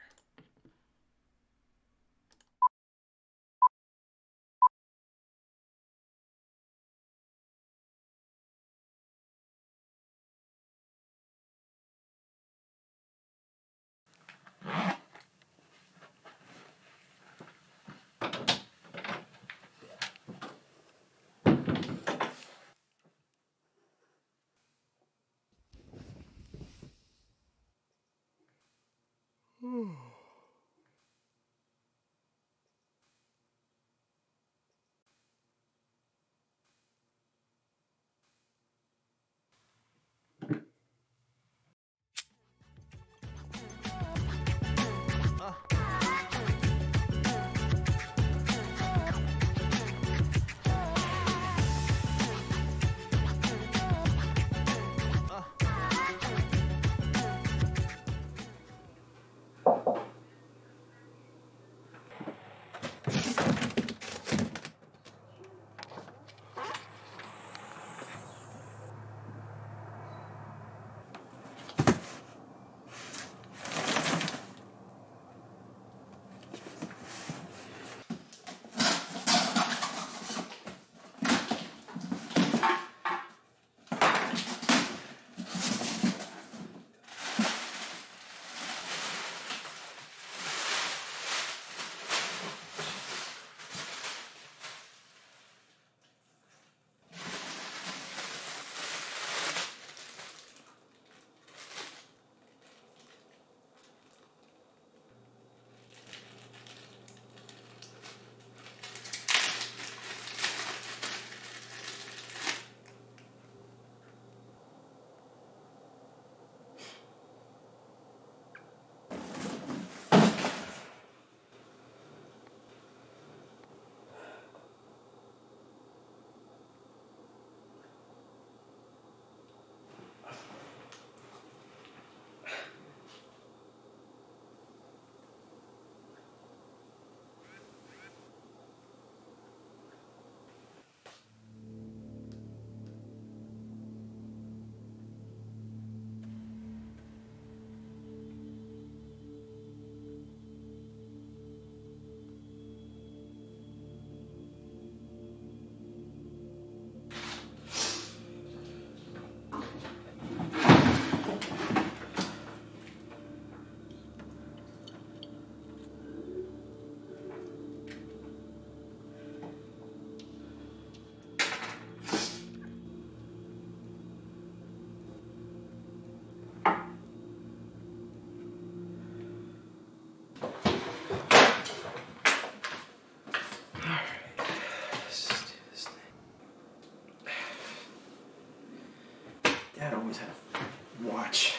Dad always had a watch.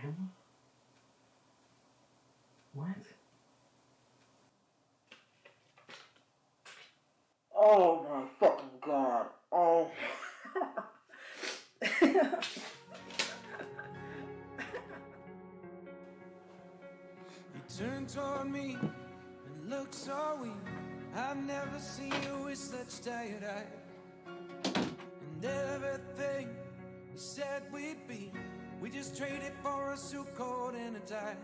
Grandma? What? Oh my fucking god. Oh. You turn toward me and look so weak. I've never seen you with such tired eyes. And everything we said we'd be, we just traded for a suit coat and a tie.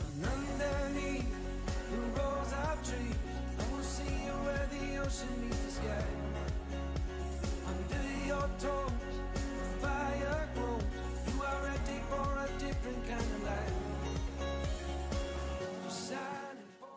And underneath the rows of trees, I will see you where the ocean meets the sky. Under your toes, the fire grows. You are ready for a different kind of life. Just silent for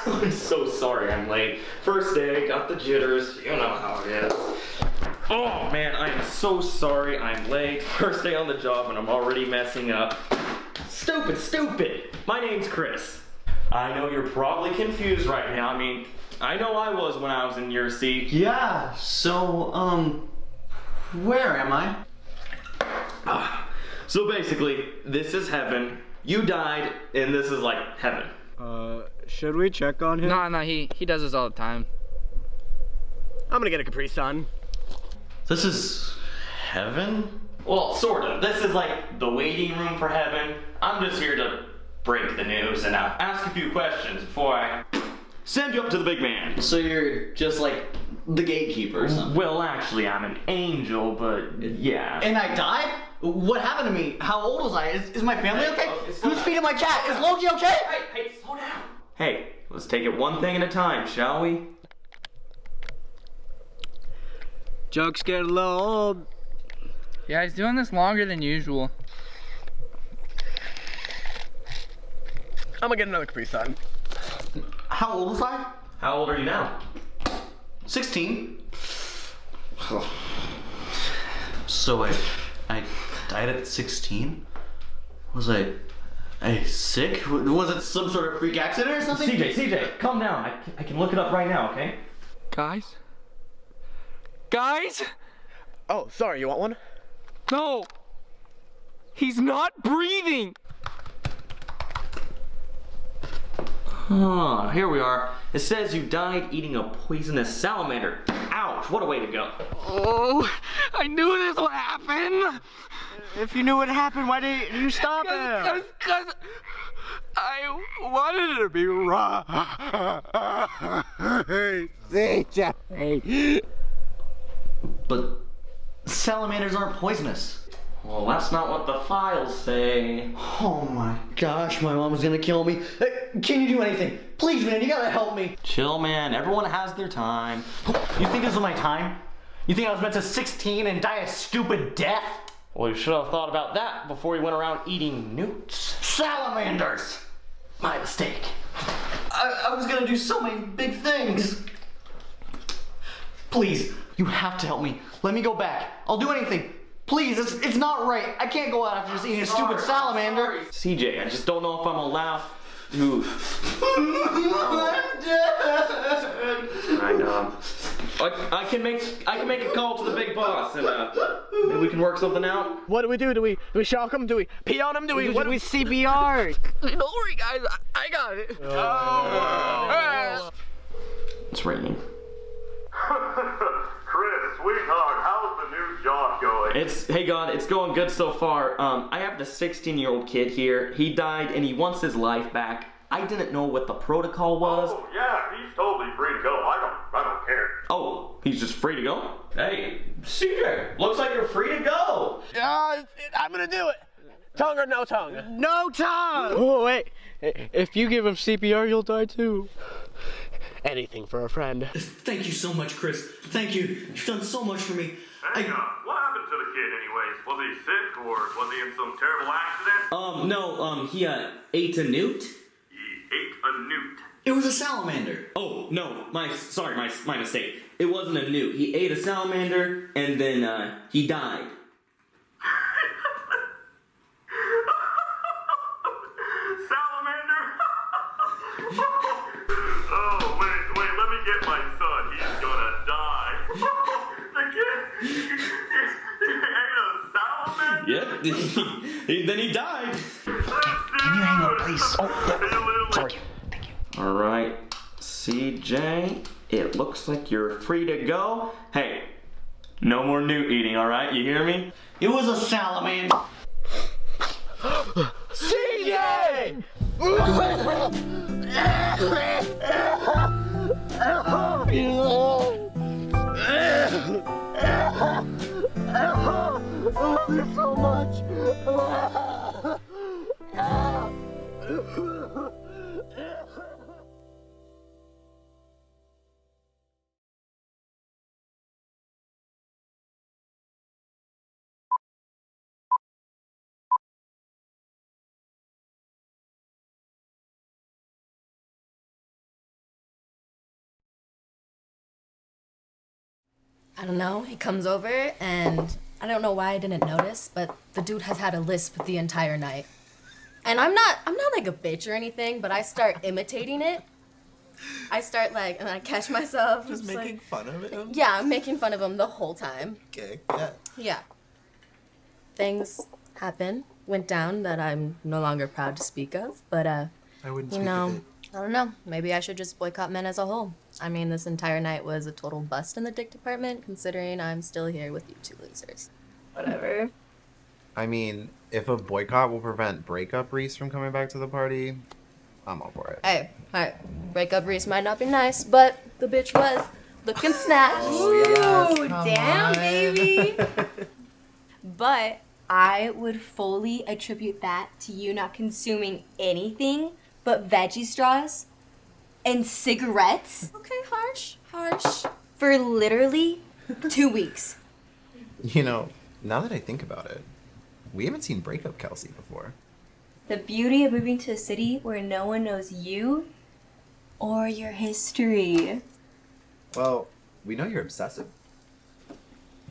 I'm so sorry I'm late. First day, got the jitters, you know how it is. Oh man, I am so sorry I'm late. First day on the job and I'm already messing up. Stupid. My name's Chris. I know you're probably confused right now. I mean, I know I was when I was in your seat. Yeah, so, where am I? So basically, this is heaven. You died, and this is like heaven. Should we check on him? No, he does this all the time. I'm gonna get a Capri Sun. This is heaven? Well, sort of. This is like the waiting room for heaven. I'm just here to break the news and ask a few questions before I send you up to the big man. So you're just like the gatekeeper or something? Well, actually, I'm an angel, but yeah. And I died? What happened to me? How old was I? Is my family okay? Who's feeding my cat? Is Loki okay? Hey, slow down. Hey, let's take it one thing at a time, shall we? Jokes get a little old. Yeah, he's doing this longer than usual. I'm gonna get another Capri Sun. How old was I? How old are you now? 16. So I died at 16? Was I sick? Was it some sort of freak accident or something? CJ, calm down. I can look it up right now, okay? Guys? Oh, sorry, you want one? No! He's not breathing! Here we are. It says you died eating a poisonous salamander. Ouch, what a way to go. Oh, I knew this would happen! If you knew what happened, why didn't you stop him? Because I wanted it to be raw. Hey. But salamanders aren't poisonous. Well, that's not what the files say. Oh my gosh, my mom's gonna kill me. Can you do anything? Please, man, you gotta help me. Chill, man. Everyone has their time. You think this was my time? You think I was meant to 16 and die a stupid death? Well, you should have thought about that before you went around eating newts. Salamanders! My mistake. I was gonna do so many big things. Please, you have to help me. Let me go back. I'll do anything. Please, it's not right. I can't go out after just eating a stupid salamander. CJ, I just don't know if I'm allowed to. I'm dead. I know. I can make a call to the big boss and maybe we can work something out. What do we do? Do we shock him? Do we pee on him? Do we CPR? Don't worry, guys. I got it. It's raining. Chris, sweetheart, how's the new job going? Hey God, it's going good so far. I have the 16-year-old kid here. He died and he wants his life back. I didn't know what the protocol was. Oh yeah, he's totally free to go. I don't care. Oh, he's just free to go? Hey, CJ, looks like you're free to go. I'm gonna do it. Tongue or no tongue? No tongue! Oh, wait. If you give him CPR, you'll die too. Anything for a friend. Thank you so much, Chris. Thank you. You've done so much for me. Hang on, what happened to the kid anyways? Was he sick or was he in some terrible accident? No, he ate a newt. He ate a newt. It was a salamander. Oh, no, my mistake. It wasn't a newt. He ate a salamander and then he died. Salamander? Oh, wait, let me get my son. He's gonna die. The kid, he ate a salamander? Yep, then he died. Can you hang up, please? Oh, sorry. Thank you. All right, CJ, it looks like you're free to go. Hey, no more newt eating, all right? You hear me? It was a salamander. CJ! There's so much. I don't know, he comes over and I don't know why I didn't notice, but the dude has had a lisp the entire night. And I'm not like a bitch or anything, but I start imitating it. I start and I catch myself. Just making fun of him? Yeah, I'm making fun of him the whole time. Okay, yeah. Yeah. Things happened, went down that I'm no longer proud to speak of, but I wouldn't you speak know, of it. I don't know. Maybe I should just boycott men as a whole. I mean, this entire night was a total bust in the dick department, considering I'm still here with you two losers. Whatever. I mean, if a boycott will prevent breakup Reese from coming back to the party, I'm all for it. Hey, breakup Reese might not be nice, but the bitch was looking snatched. Ooh, Damn, baby. But I would fully attribute that to you not consuming anything but veggie straws and cigarettes. Okay, harsh. For literally 2 weeks. You know, now that I think about it, we haven't seen breakup Kelsey before. The beauty of moving to a city where no one knows you or your history. Well, we know you're obsessive.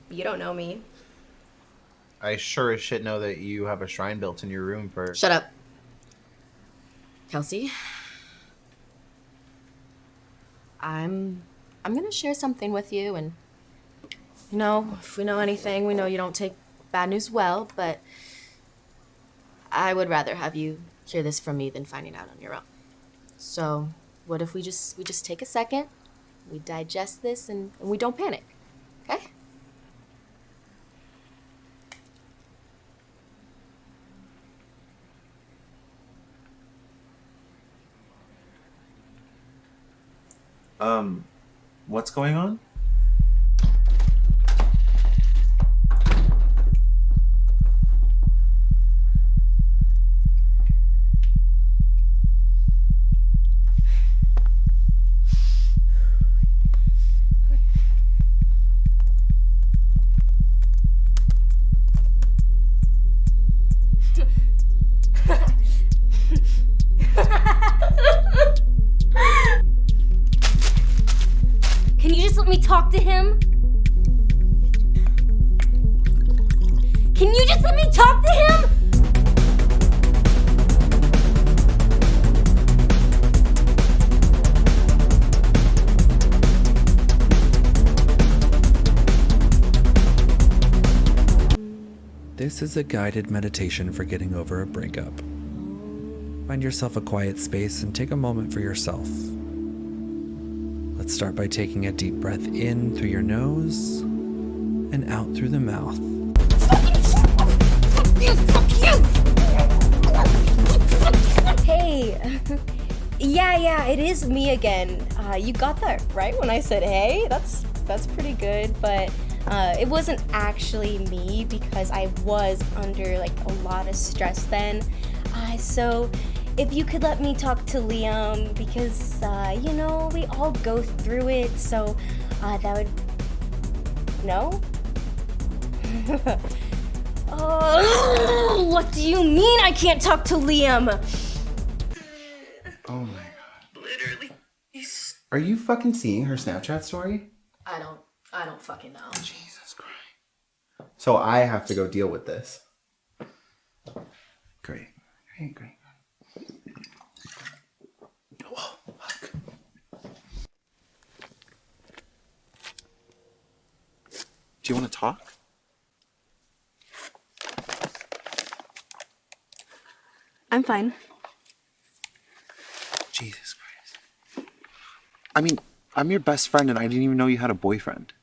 You don't know me. I sure as shit know that you have a shrine built in your room for... Shut up. Kelsey. I'm gonna share something with you, and you know, if we know anything, we know you don't take bad news well, but I would rather have you hear this from me than finding out on your own. So what if we just take a second, we digest this, and we don't panic, okay? What's going on? Can you just let me talk to him? Can you just let me talk to him? This is a guided meditation for getting over a breakup. Find yourself a quiet space and take a moment for yourself. Let's start by taking a deep breath in through your nose and out through the mouth. Hey. Yeah, it is me again. You got that right when I said hey. That's pretty good, but it wasn't actually me because I was under like a lot of stress then. So if you could let me talk to Liam, because you know, we all go through it, so that would... No? What do you mean I can't talk to Liam? Oh my god. Literally. Are you fucking seeing her Snapchat story? I don't fucking know. Jesus Christ. So I have to go deal with this. Great. Oh, fuck. Do you want to talk? I'm fine. Jesus Christ. I mean, I'm your best friend and I didn't even know you had a boyfriend.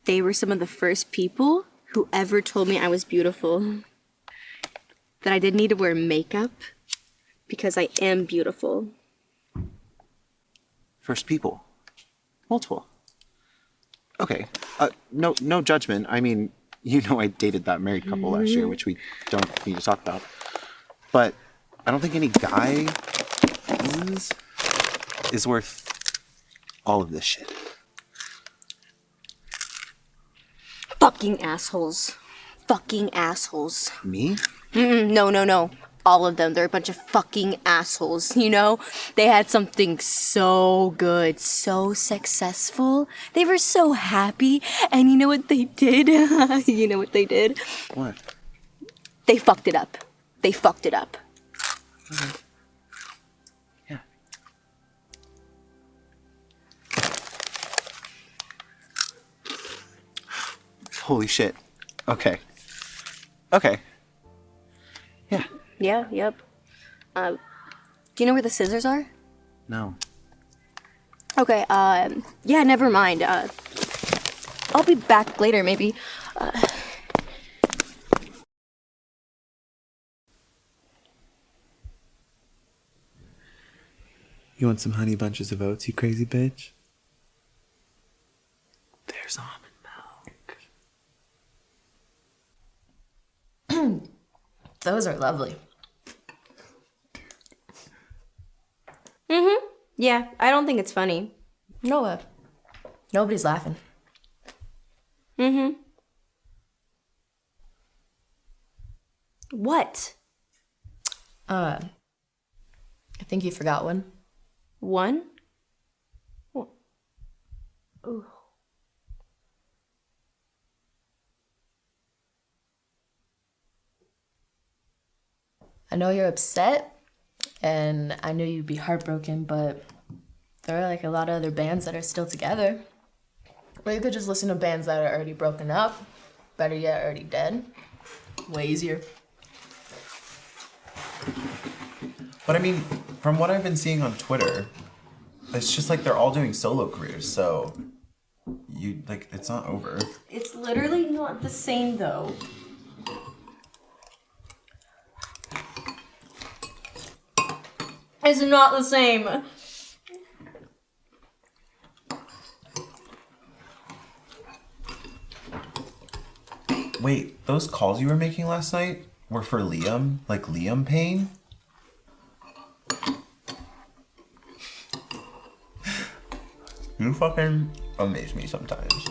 They were some of the first people who ever told me I was beautiful. That I didn't need to wear makeup because I am beautiful. First people. Multiple. Okay. No judgment. I mean, you know I dated that married couple last year, which we don't need to talk about. But I don't think any guy is worth all of this shit. Fucking assholes. Fucking assholes. Me? No. All of them. They're a bunch of fucking assholes, you know? They had something so good, so successful. They were so happy. And you know what they did? You know what they did? What? They fucked it up. They fucked it up. Okay. Yeah. Holy shit. Okay. Okay. Yeah, yep. Do you know where the scissors are? No. Okay, yeah, never mind. I'll be back later, maybe. You want some honey bunches of oats, you crazy bitch? There's almond. Those are lovely. Mm-hmm. Yeah, I don't think it's funny. No, nobody's laughing. Mm-hmm. What? I think you forgot one. One? What? Ooh. I know you're upset, and I knew you'd be heartbroken, but there are like a lot of other bands that are still together. Or you could just listen to bands that are already broken up, better yet, already dead. Way easier. But I mean, from what I've been seeing on Twitter, it's just like they're all doing solo careers, so it's not over. It's literally not the same, though. It's not the same. Wait, those calls you were making last night were for Liam? Like Liam Payne? You fucking amaze me sometimes.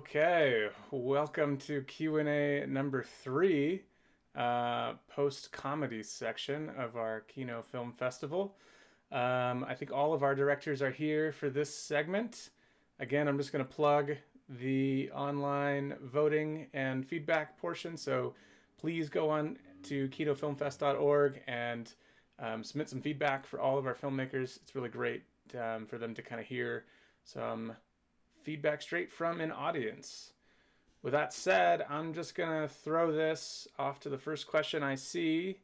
Okay, welcome to Q&A number 3, post-comedy section of our KINO Film Festival. I think all of our directors are here for this segment. Again, I'm just going to plug the online voting and feedback portion, so please go on to kinofilmfest.org and submit some feedback for all of our filmmakers. It's really great for them to kind of hear some feedback straight from an audience. With that said, I'm just going to throw this off to the first question I see.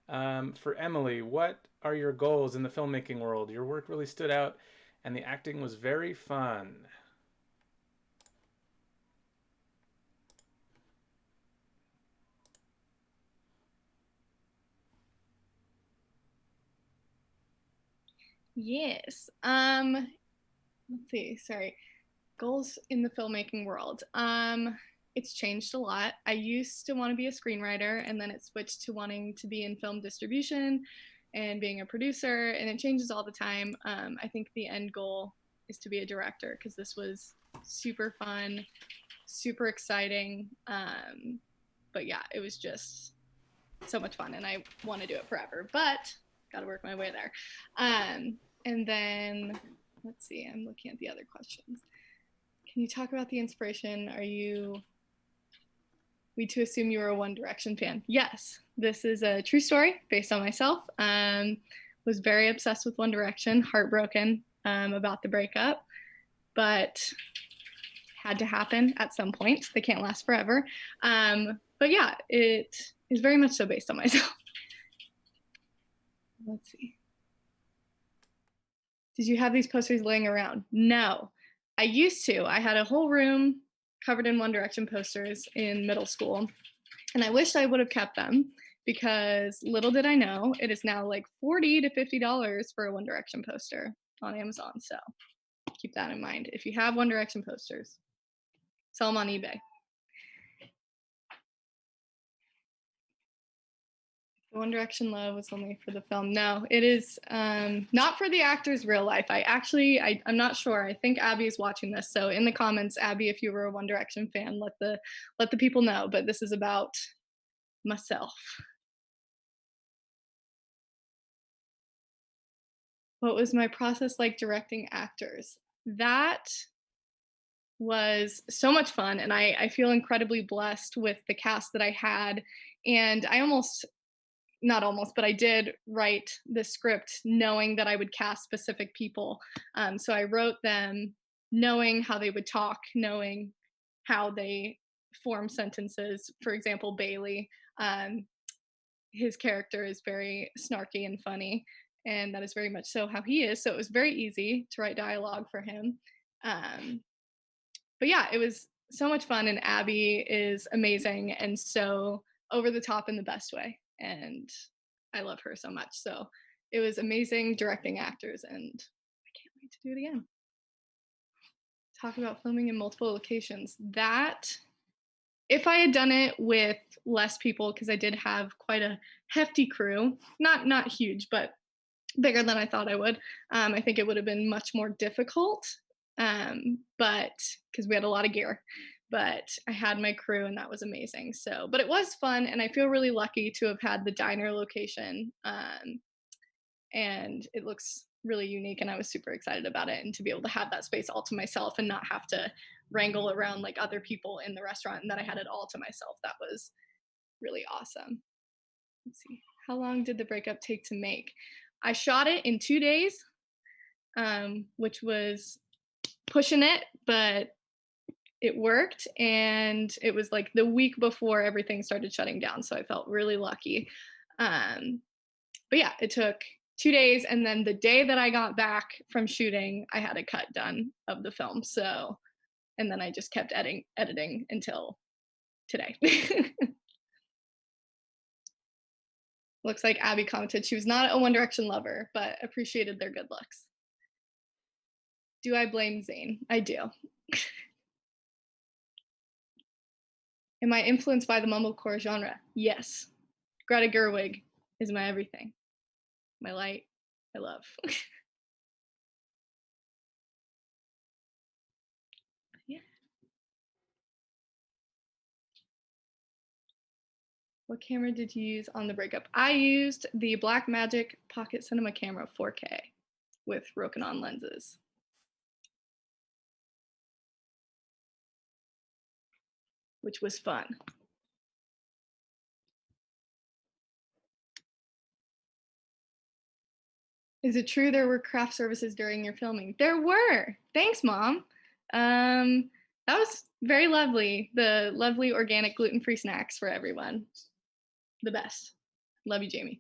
For Emily, what are your goals in the filmmaking world? Your work really stood out and the acting was very fun. Yes. Let's see. Sorry. Goals in the filmmaking world. It's changed a lot. I used to want to be a screenwriter, and then it switched to wanting to be in film distribution and being a producer, and it changes all the time. I think the end goal is to be a director, because this was super fun, super exciting. But yeah, it was just so much fun, and I want to do it forever, but got to work my way there. And then, let's see, I'm looking at the other questions. Can you talk about the inspiration? Are we to assume you were a One Direction fan? Yes, this is a true story based on myself. Was very obsessed with One Direction, heartbroken about the breakup, but had to happen at some point. They can't last forever. But yeah, it is very much so based on myself. Let's see. Did you have these posters laying around? No. I used to. I had a whole room covered in One Direction posters in middle school, and I wished I would have kept them, because little did I know, it is now like $40 to $50 for a One Direction poster on Amazon. So keep that in mind. If you have One Direction posters, sell them on eBay. The One Direction love was only for the film. No, it is not for the actor's real life. I'm not sure. I think Abby is watching this. So in the comments, Abby, if you were a One Direction fan, let the people know. But this is about myself. What was my process like directing actors? That was so much fun, and I feel incredibly blessed with the cast that I had. And I did write the script knowing that I would cast specific people. So I wrote them knowing how they would talk, knowing how they form sentences. For example, Bailey, his character is very snarky and funny, and that is very much so how he is. So it was very easy to write dialogue for him. But yeah, it was so much fun, and Abby is amazing and so over the top in the best way. And I love her so much. So it was amazing directing actors, and I can't wait to do it again. Talk about filming in multiple locations. That, if I had done it with less people, because I did have quite a hefty crew, not huge, but bigger than I thought I would, I think it would have been much more difficult, but because we had a lot of gear. But I had my crew, and that was amazing. So, but it was fun, and I feel really lucky to have had the diner location, and it looks really unique, and I was super excited about it, and to be able to have that space all to myself and not have to wrangle around like other people in the restaurant, and that I had it all to myself. That was really awesome. Let's see. How long did the breakup take to make? I shot it in 2 days, which was pushing it, but it worked. And it was like the week before everything started shutting down. So I felt really lucky. But yeah, it took 2 days. And then the day that I got back from shooting, I had a cut done of the film. So, and then I just kept editing until today. Looks like Abby commented she was not a One Direction lover, but appreciated their good looks. Do I blame Zayn? I do. Am I influenced by the mumblecore genre? Yes. Greta Gerwig is my everything. My light, I love. Yeah. What camera did you use on the breakup? I used the Blackmagic Pocket Cinema camera 4K with Rokinon lenses. Which was fun. Is it true there were craft services during your filming? There were. Thanks, Mom. That was very lovely. The lovely organic gluten-free snacks for everyone. The best. Love you, Jamie.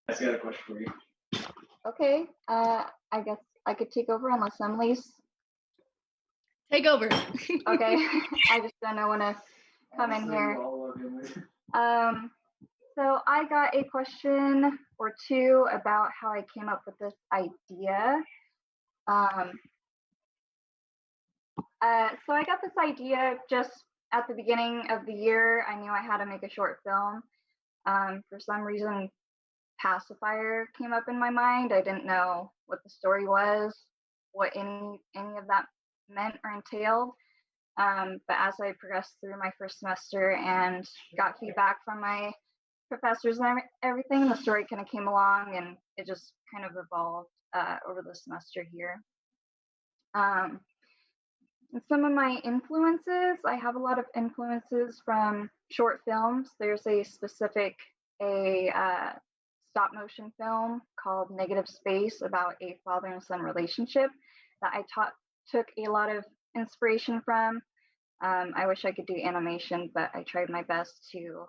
I got a question for you. Okay, I guess I could take over unless Emily's. Take over. Okay, I just don't know when to come in here. So I got a question or two about how I came up with this idea. So I got this idea just at the beginning of the year. I knew I had to make a short film. For some reason, pacifier came up in my mind. I didn't know what the story was, what any of that meant or entailed. But as I progressed through my first semester and got feedback from my professors and everything, the story kind of came along and it just kind of evolved over the semester here. And some of my influences, I have a lot of influences from short films. There's a specific stop motion film called Negative Space about a father and son relationship that I took a lot of inspiration from. I wish I could do animation, but I tried my best to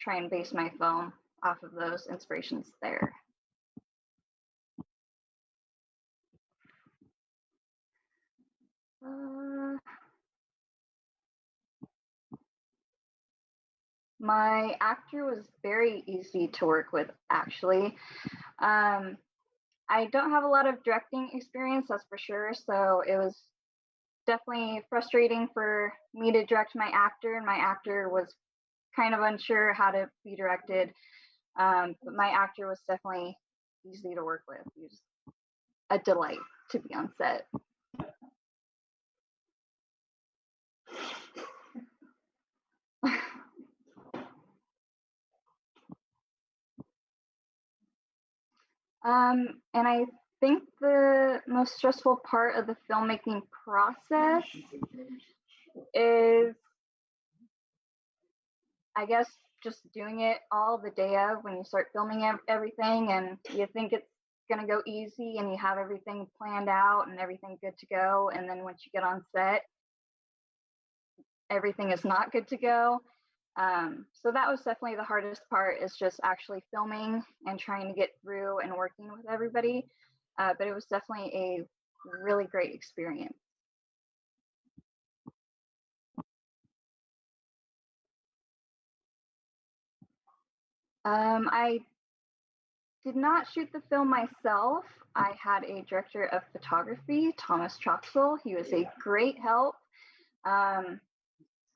try and base my film off of those inspirations there. My actor was very easy to work with, actually. I don't have a lot of directing experience, that's for sure, so it was definitely frustrating for me to direct my actor, and my actor was kind of unsure how to be directed. But my actor was definitely easy to work with. He was a delight to be on set. And I think the most stressful part of the filmmaking process is, I guess, just doing it all the day of when you start filming everything and you think it's going to go easy and you have everything planned out and everything good to go. And then once you get on set, everything is not good to go. So that was definitely the hardest part, is just actually filming and trying to get through and working with everybody. But it was definitely a really great experience. I did not shoot the film myself. I had a director of photography, Thomas Troxel. He was a great help.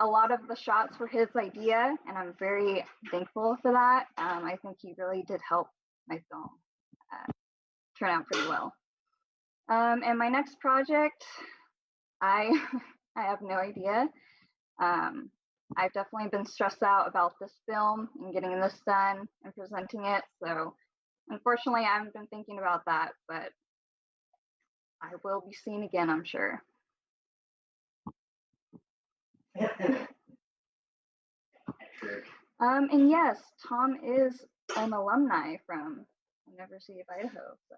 A lot of the shots were his idea, and I'm very thankful for that. I think he really did help my film turn out pretty well. And my next project, I have no idea. I've definitely been stressed out about this film and getting this done and presenting it. So unfortunately, I haven't been thinking about that, but I will be seen again, I'm sure. And yes, Tom is an alumni from University of Idaho, so.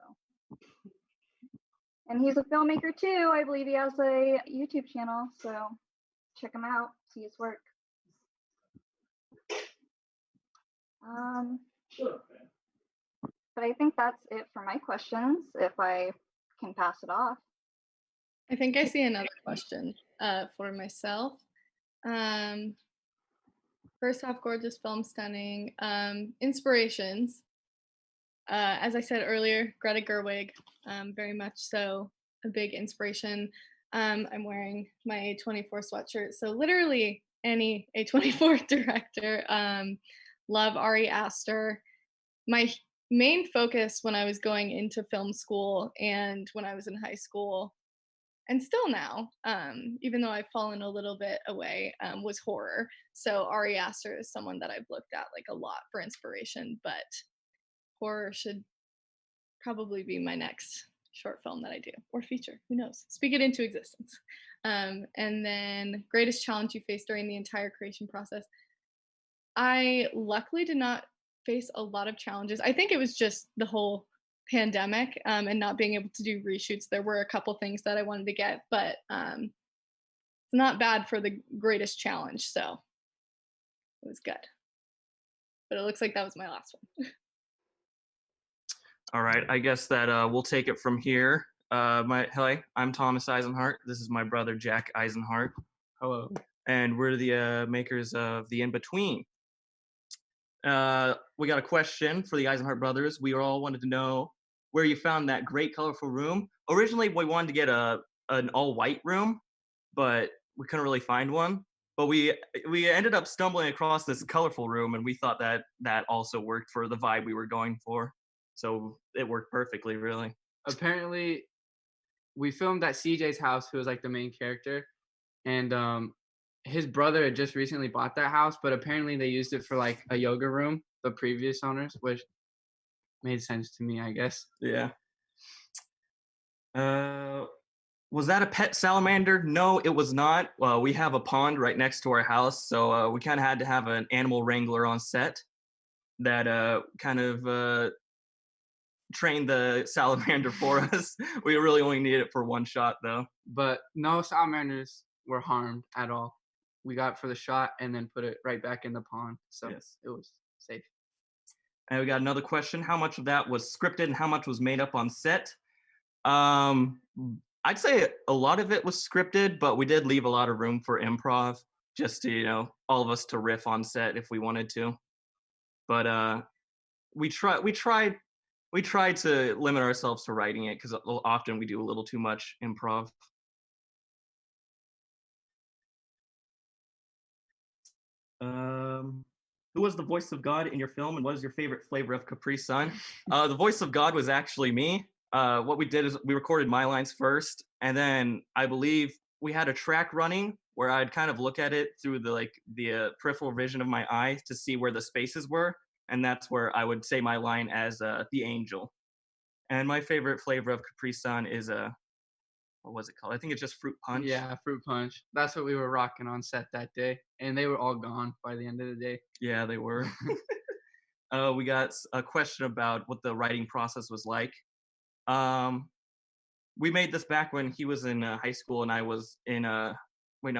And he's a filmmaker too. I believe he has a YouTube channel, so check him out, see his work. But I think that's it for my questions, if I can pass it off. I think I see another question for myself. First off, gorgeous film, stunning. Inspirations. As I said earlier, Greta Gerwig, very much so a big inspiration. I'm wearing my A24 sweatshirt, so literally any A24 director. Love Ari Aster. My main focus when I was going into film school and when I was in high school, and still now, even though I've fallen a little bit away, was horror. So Ari Aster is someone that I've looked at like a lot for inspiration, but horror should probably be my next short film that I do, or feature, who knows, speak it into existence. And then greatest challenge you faced during the entire creation process. I luckily did not face a lot of challenges. I think it was just the whole pandemic, and not being able to do reshoots. There were a couple things that I wanted to get, but it's not bad for the greatest challenge, so it was good. But it looks like that was my last one. All right, I guess that we'll take it from here. Hi, I'm Thomas Eisenhart. This is my brother Jack Eisenhart. Hello. And we're the makers of The In-Between. We got a question for the Eisenhart brothers. We all wanted to know where you found that great colorful room. Originally, we wanted to get an all-white room, but we couldn't really find one. But we ended up stumbling across this colorful room, and we thought that also worked for the vibe we were going for. So it worked perfectly, really. Apparently, we filmed at CJ's house, who was like the main character, and his brother had just recently bought that house, but apparently they used it for like a yoga room, the previous owners, which made sense to me, I guess. Yeah. Was that a pet salamander? No, it was not. We have a pond right next to our house, so we kind of had to have an animal wrangler on set that kind of trained the salamander for us. We really only need it for one shot, though. But no salamanders were harmed at all. We got it for the shot and then put it right back in the pond, so yes. It was safe. And we got another question. How much of that was scripted and how much was made up on set? I'd say a lot of it was scripted, but we did leave a lot of room for improv, just to, all of us to riff on set if we wanted to. But we tried to limit ourselves to writing it because often we do a little too much improv. Who was the voice of God in your film, and what is your favorite flavor of Capri Sun? The voice of God was actually me. What we did is we recorded my lines first, and then I believe we had a track running where I'd kind of look at it through the peripheral vision of my eye to see where the spaces were, and that's where I would say my line as the angel. And my favorite flavor of Capri Sun is what was it called? I think it's just fruit punch. Yeah, fruit punch. That's what we were rocking on set that day, and they were all gone by the end of the day. Yeah, they were. We got a question about what the writing process was like. We made this back when he was in high school and I was in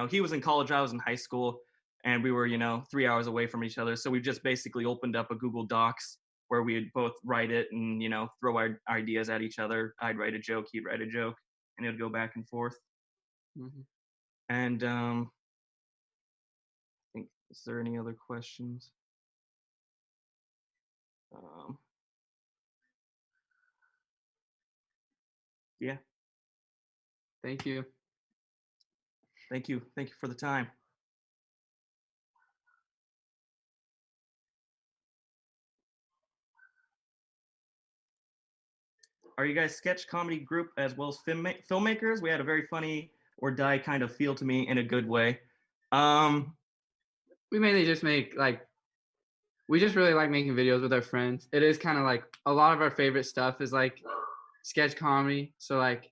he was in college, I was in high school, and we were 3 hours away from each other. So we just basically opened up a Google Docs where we'd both write it and throw our ideas at each other. I'd write a joke, he'd write a joke, and it would go back and forth. Mm-hmm. And I think, is there any other questions? Yeah. Thank you. Thank you. Thank you for the time. Are you guys sketch comedy group as well as filmmakers? We had a very funny or die kind of feel to me in a good way. We mainly just we just really like making videos with our friends. It is kind of like a lot of our favorite stuff is like sketch comedy. So like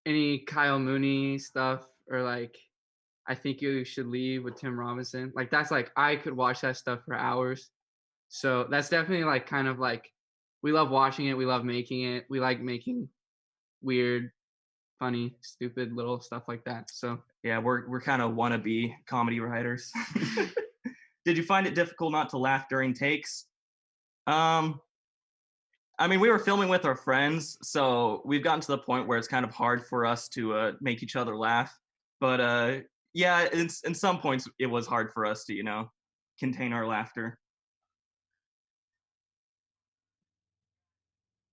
any Kyle Mooney stuff or like I Think You Should Leave with Tim Robinson. Like that's like I could watch that stuff for hours. So that's definitely like kind of like we love watching it. We love making it. We like making weird, funny, stupid little stuff like that. So yeah, we're kind of wannabe comedy writers. Did you find it difficult not to laugh during takes? I mean, we were filming with our friends, so we've gotten to the point where it's kind of hard for us to make each other laugh. But yeah, in some points it was hard for us to, contain our laughter.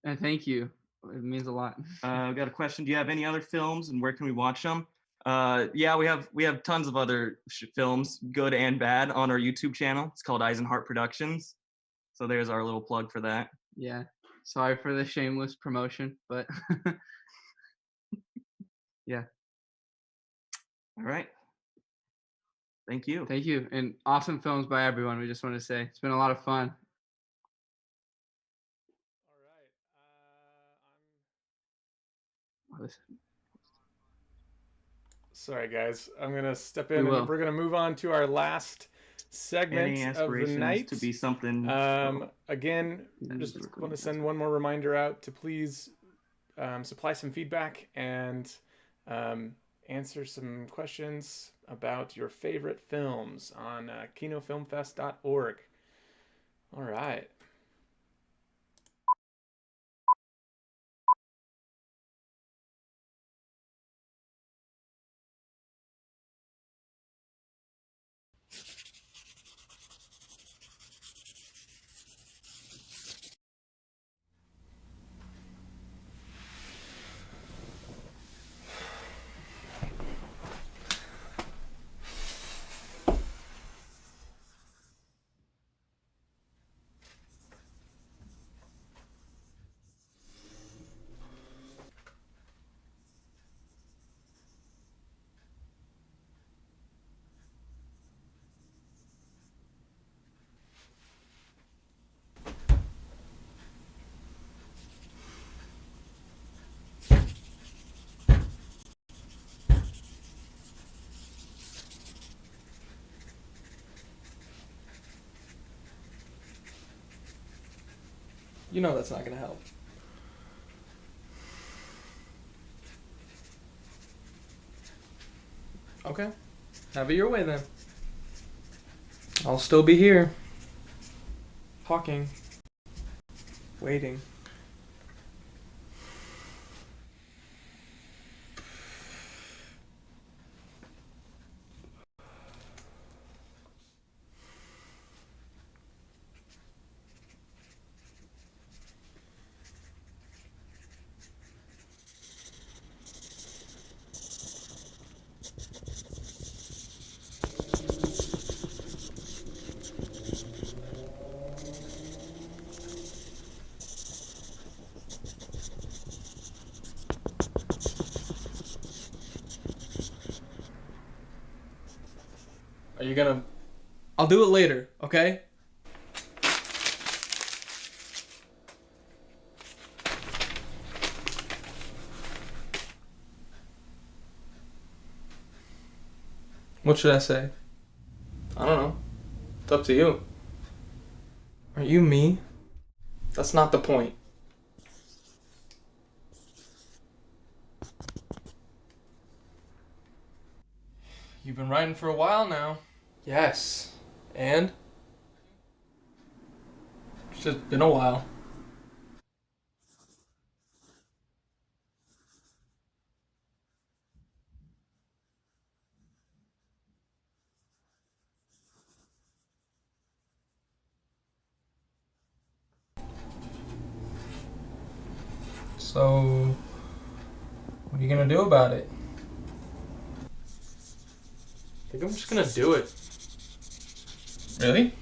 And thank you. It means a lot. I've got a question. Do you have any other films, and where can we watch them? Yeah, we have tons of other films, good and bad, on our YouTube channel. It's called Eyes and Heart Productions. So there's our little plug for that. Yeah. Sorry for the shameless promotion, but yeah. All right. Thank you. Thank you. And awesome films by everyone. We just want to say it's been a lot of fun. Sorry, guys. I'm gonna step We in, will. and we're gonna move on to our last segment Any of the aspirations night. to be something? Again, just want to send one more reminder out to please supply some feedback and answer some questions about your favorite films on kinofilmfest.org. All right. You know that's not gonna help. Okay. Have it your way then. I'll still be here. Talking. Waiting. Are you gonna... I'll do it later, okay? What should I say? I don't know. It's up to you. Are you me? That's not the point. You've been writing for a while now. Yes. And? It's just been a while. So, what are you gonna do about it? I think I'm just gonna do it. Really?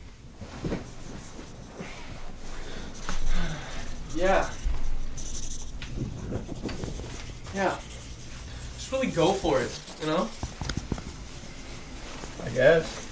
Yeah. Yeah. Just really go for it, you know? I guess.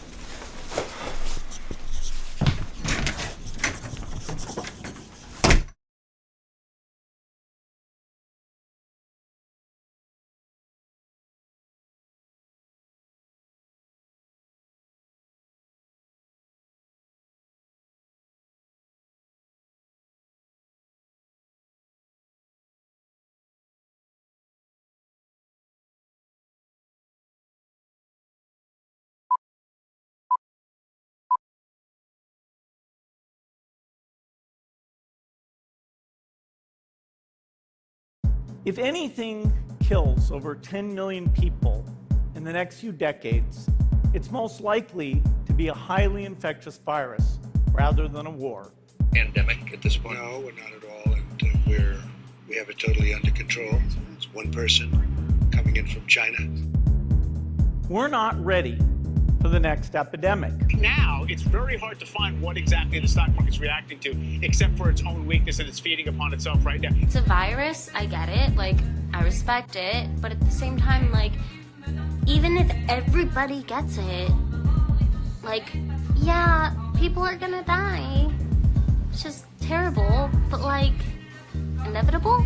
If anything kills over 10 million people in the next few decades, it's most likely to be a highly infectious virus rather than a war. Pandemic at this point? No, we're not at all, and we have it totally under control. It's one person coming in from China. We're not ready for the next epidemic. Now, it's very hard to find what exactly the stock market's reacting to, except for its own weakness, and it's feeding upon itself right now. It's a virus, I get it, like, I respect it, but at the same time, like, even if everybody gets it, like, yeah, people are gonna die. It's just terrible, but like, inevitable?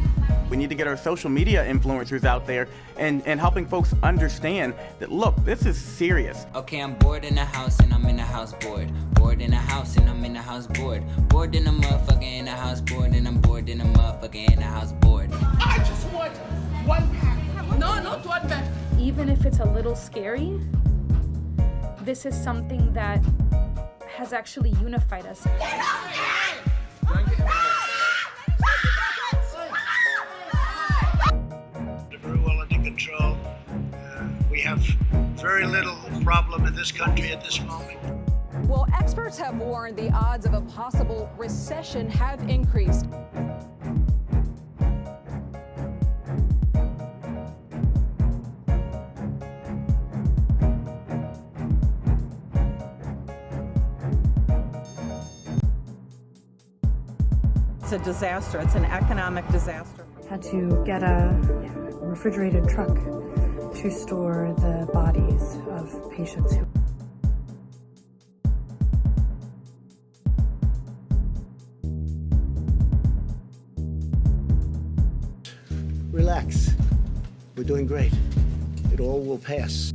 We need to get our social media influencers out there and helping folks understand that, look, this is serious. Okay, I'm bored in the house and I'm in the house bored. Bored in the house and I'm in the house bored. Bored in the motherfucker in the house bored and I'm bored in the motherfucker in the house bored. I just want one pack. No, not one pack. Even if it's a little scary, this is something that has actually unified us. Very well under control. We have very little problem in this country at this moment. Well, experts have warned the odds of a possible recession have increased. It's a disaster. It's an economic disaster. Had to get a refrigerated truck to store the bodies of patients who. Relax. We're doing great. It all will pass.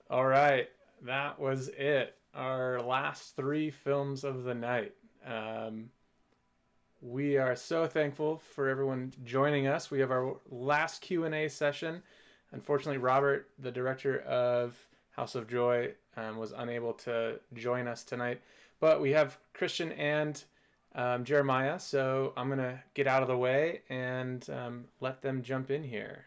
All right, that was it. Our last three films of the night. We are so thankful for everyone joining us. We have our last Q&A session. Unfortunately, Robert, the director of House of Joy, was unable to join us tonight. But we have Christian and Jeremiah, so I'm going to get out of the way and let them jump in here.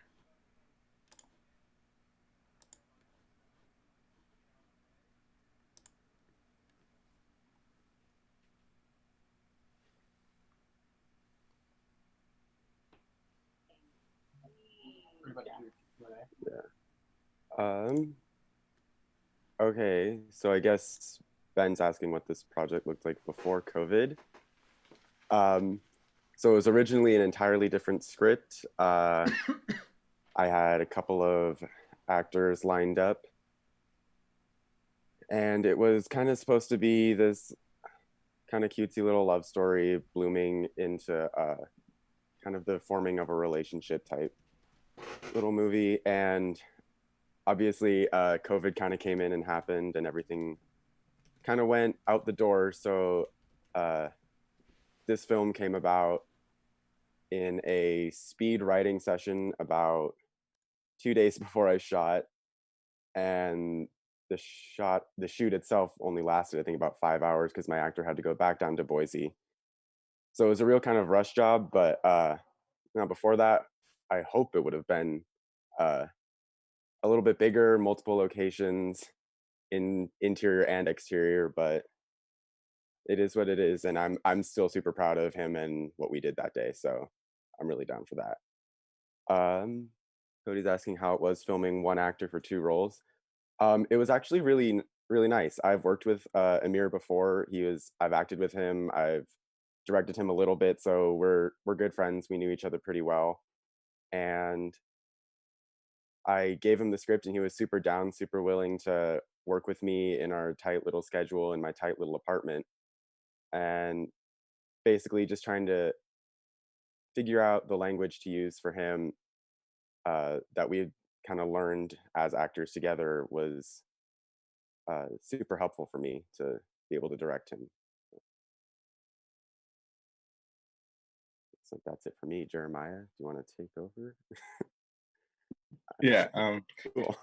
Okay, so I guess Ben's asking what this project looked like before COVID. So it was originally an entirely different script. I had a couple of actors lined up, and it was kind of supposed to be this kind of cutesy little love story blooming into kind of the forming of a relationship type little movie. And obviously COVID kind of came in and happened, and everything kind of went out the door. So this film came about in a speed writing session about 2 days before I shot, and the shoot itself only lasted, I think, about 5 hours because my actor had to go back down to Boise. So it was a real kind of rush job. But now before that, I hope it would have been a little bit bigger, multiple locations in interior and exterior, but it is what it is, and I'm still super proud of him and what we did that day, so I'm really down for that. Cody's asking how it was filming one actor for two roles. It was actually really nice. I've worked with Amir before. I've acted with him. I've directed him a little bit, so we're good friends. We knew each other pretty well, and I gave him the script, and he was super down, super willing to work with me in our tight little schedule in my tight little apartment, and basically just trying to figure out the language to use for him that we kind of learned as actors together was super helpful for me to be able to direct him. So that's it for me. Jeremiah, do you want to take over? Yeah. Cool.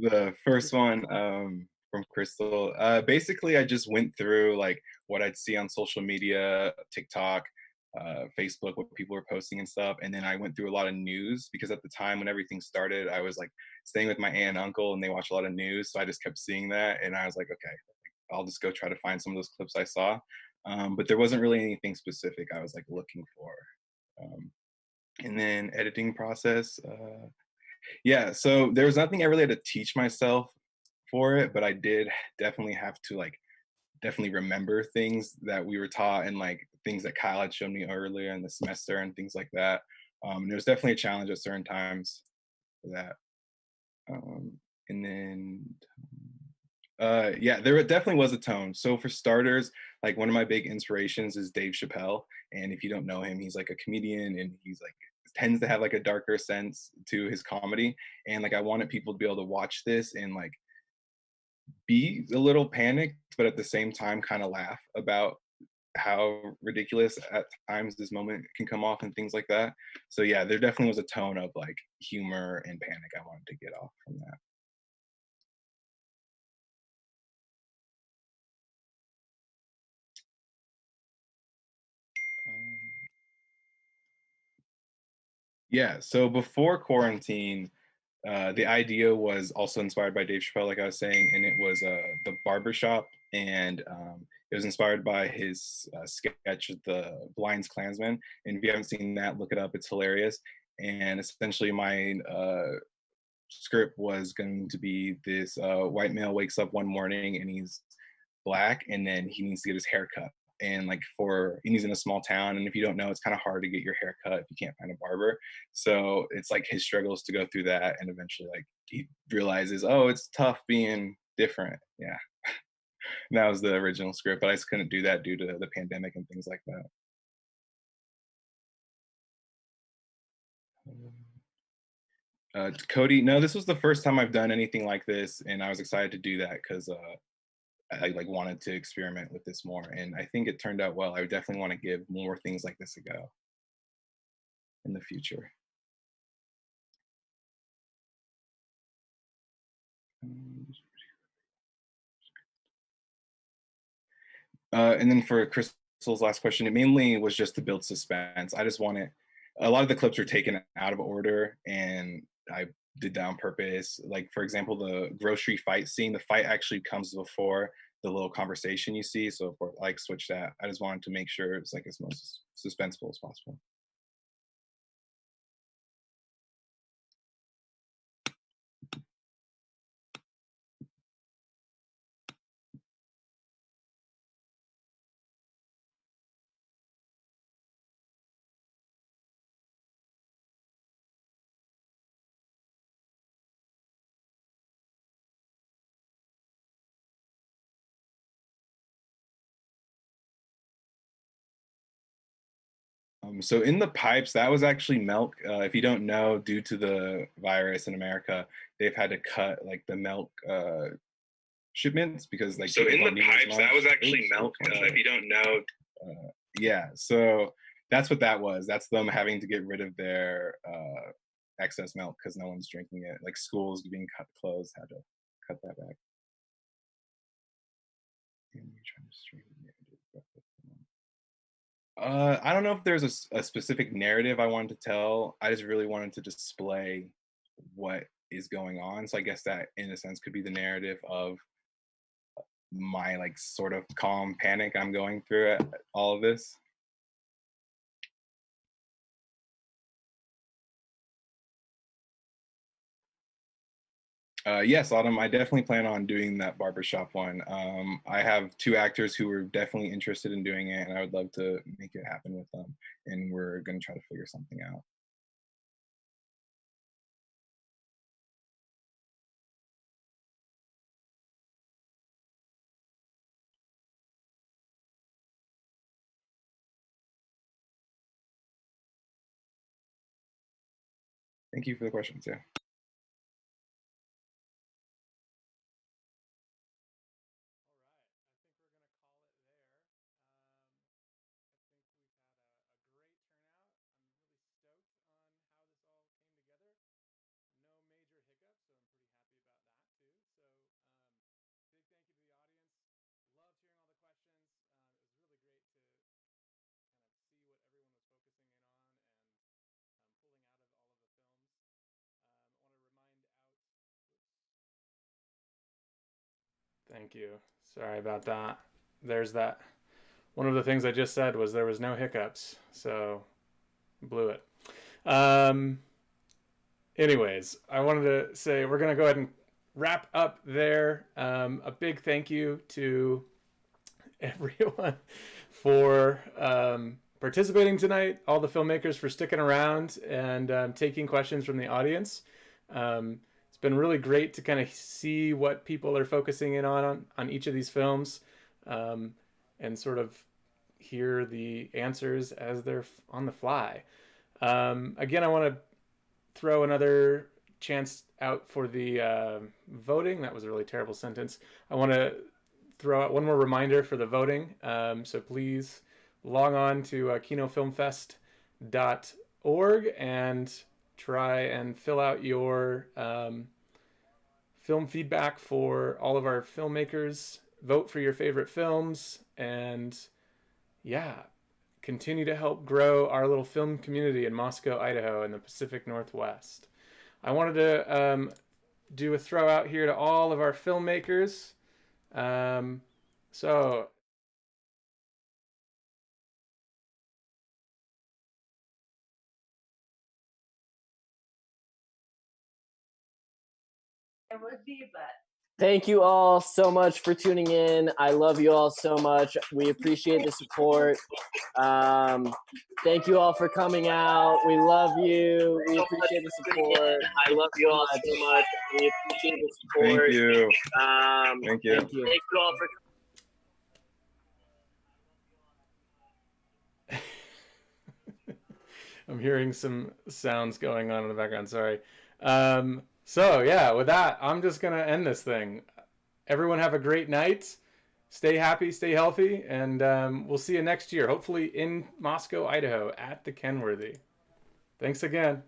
The first one from Crystal. Basically, I just went through like what I'd see on social media, TikTok, Facebook, what people were posting and stuff, and then I went through a lot of news because at the time when everything started, I was like staying with my aunt and uncle, and they watch a lot of news, so I just kept seeing that, and I was like, okay, I'll just go try to find some of those clips I saw, but there wasn't really anything specific I was like looking for. And then editing process. Yeah, so there was nothing I really had to teach myself for it, but I did definitely have to like definitely remember things that we were taught and like things that Kyle had shown me earlier in the semester and things like that. There was definitely a challenge at certain times for that. And then yeah, there definitely was a tone. So for starters, like one of my big inspirations is Dave Chappelle, and if you don't know him, he's like a comedian, and he's like tends to have like a darker sense to his comedy, and like I wanted people to be able to watch this and like be a little panicked, but at the same time kind of laugh about how ridiculous at times this moment can come off and things like that. So yeah, there definitely was a tone of like humor and panic I wanted to get off from that. Yeah, so before quarantine, the idea was also inspired by Dave Chappelle, like I was saying, and it was the barbershop, and it was inspired by his sketch, The Blind's Klansman. And if you haven't seen that, look it up; it's hilarious. And essentially, my script was going to be this white male wakes up one morning and he's black, and then he needs to get his hair cut. And like and he's in a small town, and if you don't know, it's kind of hard to get your hair cut if you can't find a barber. So it's like his struggles to go through that, and eventually like he realizes, oh, it's tough being different. Yeah. That was the original script, but I just couldn't do that due to the pandemic and things like that. Cody, no, this was the first time I've done anything like this, and I was excited to do that because I like wanted to experiment with this more, and I think it turned out well. I definitely want to give more things like this a go in the future. And then for Crystal's last question, it mainly was just to build suspense. I just wanted a lot of the clips are taken out of order, and I did that on purpose. Like for example, the grocery fight scene, the fight actually comes before the little conversation you see. So for like switch that, I just wanted to make sure it's like as most suspenseful as possible. So in the pipes, that was actually milk. If you don't know, due to the virus in America, they've had to cut like the milk shipments because like So people in the don't need as pipes, that much. was actually Oops, milk. one If second. you don't know, Yeah, so that's what that was. That's them having to get rid of their excess milk because no one's drinking it. Like schools being cut closed had to cut that back. And you're trying to stream the narrative. I don't know if there's a specific narrative I wanted to tell. I just really wanted to display what is going on. So I guess that, in a sense, could be the narrative of my like sort of calm panic I'm going through at all of this. Yes, Autumn, I definitely plan on doing that barbershop one. I have two actors who are definitely interested in doing it, and I would love to make it happen with them. And we're going to try to figure something out. Thank you for the questions. Yeah. Thank you. Sorry about that. There's that. One of the things I just said was there was no hiccups, so blew it. Anyways, I wanted to say we're going to go ahead and wrap up there. A big thank you to everyone for participating tonight, all the filmmakers for sticking around and taking questions from the audience. It's been really great to kind of see what people are focusing in on each of these films and sort of hear the answers as they're on the fly. Again, I want to throw another chance out for the voting. That was a really terrible sentence. I want to throw out one more reminder for the voting. So please log on to kinofilmfest.org and try and fill out your film feedback for all of our filmmakers. Vote for your favorite films, and yeah, continue to help grow our little film community in Moscow, Idaho, and the Pacific Northwest. I wanted to do a throw out here to all of our filmmakers. So It would be, but thank you all so much for tuning in. I love you all so much. We appreciate the support. Thank you all for coming out. We love you. We appreciate the support. I love you all so much. We appreciate the support. Thank you. Thank you. Thank you all for I'm hearing some sounds going on in the background. Sorry. So yeah, with that, I'm just gonna end this thing. Everyone have a great night. Stay happy, stay healthy, and we'll see you next year. Hopefully in Moscow, Idaho, at the Kenworthy. Thanks again.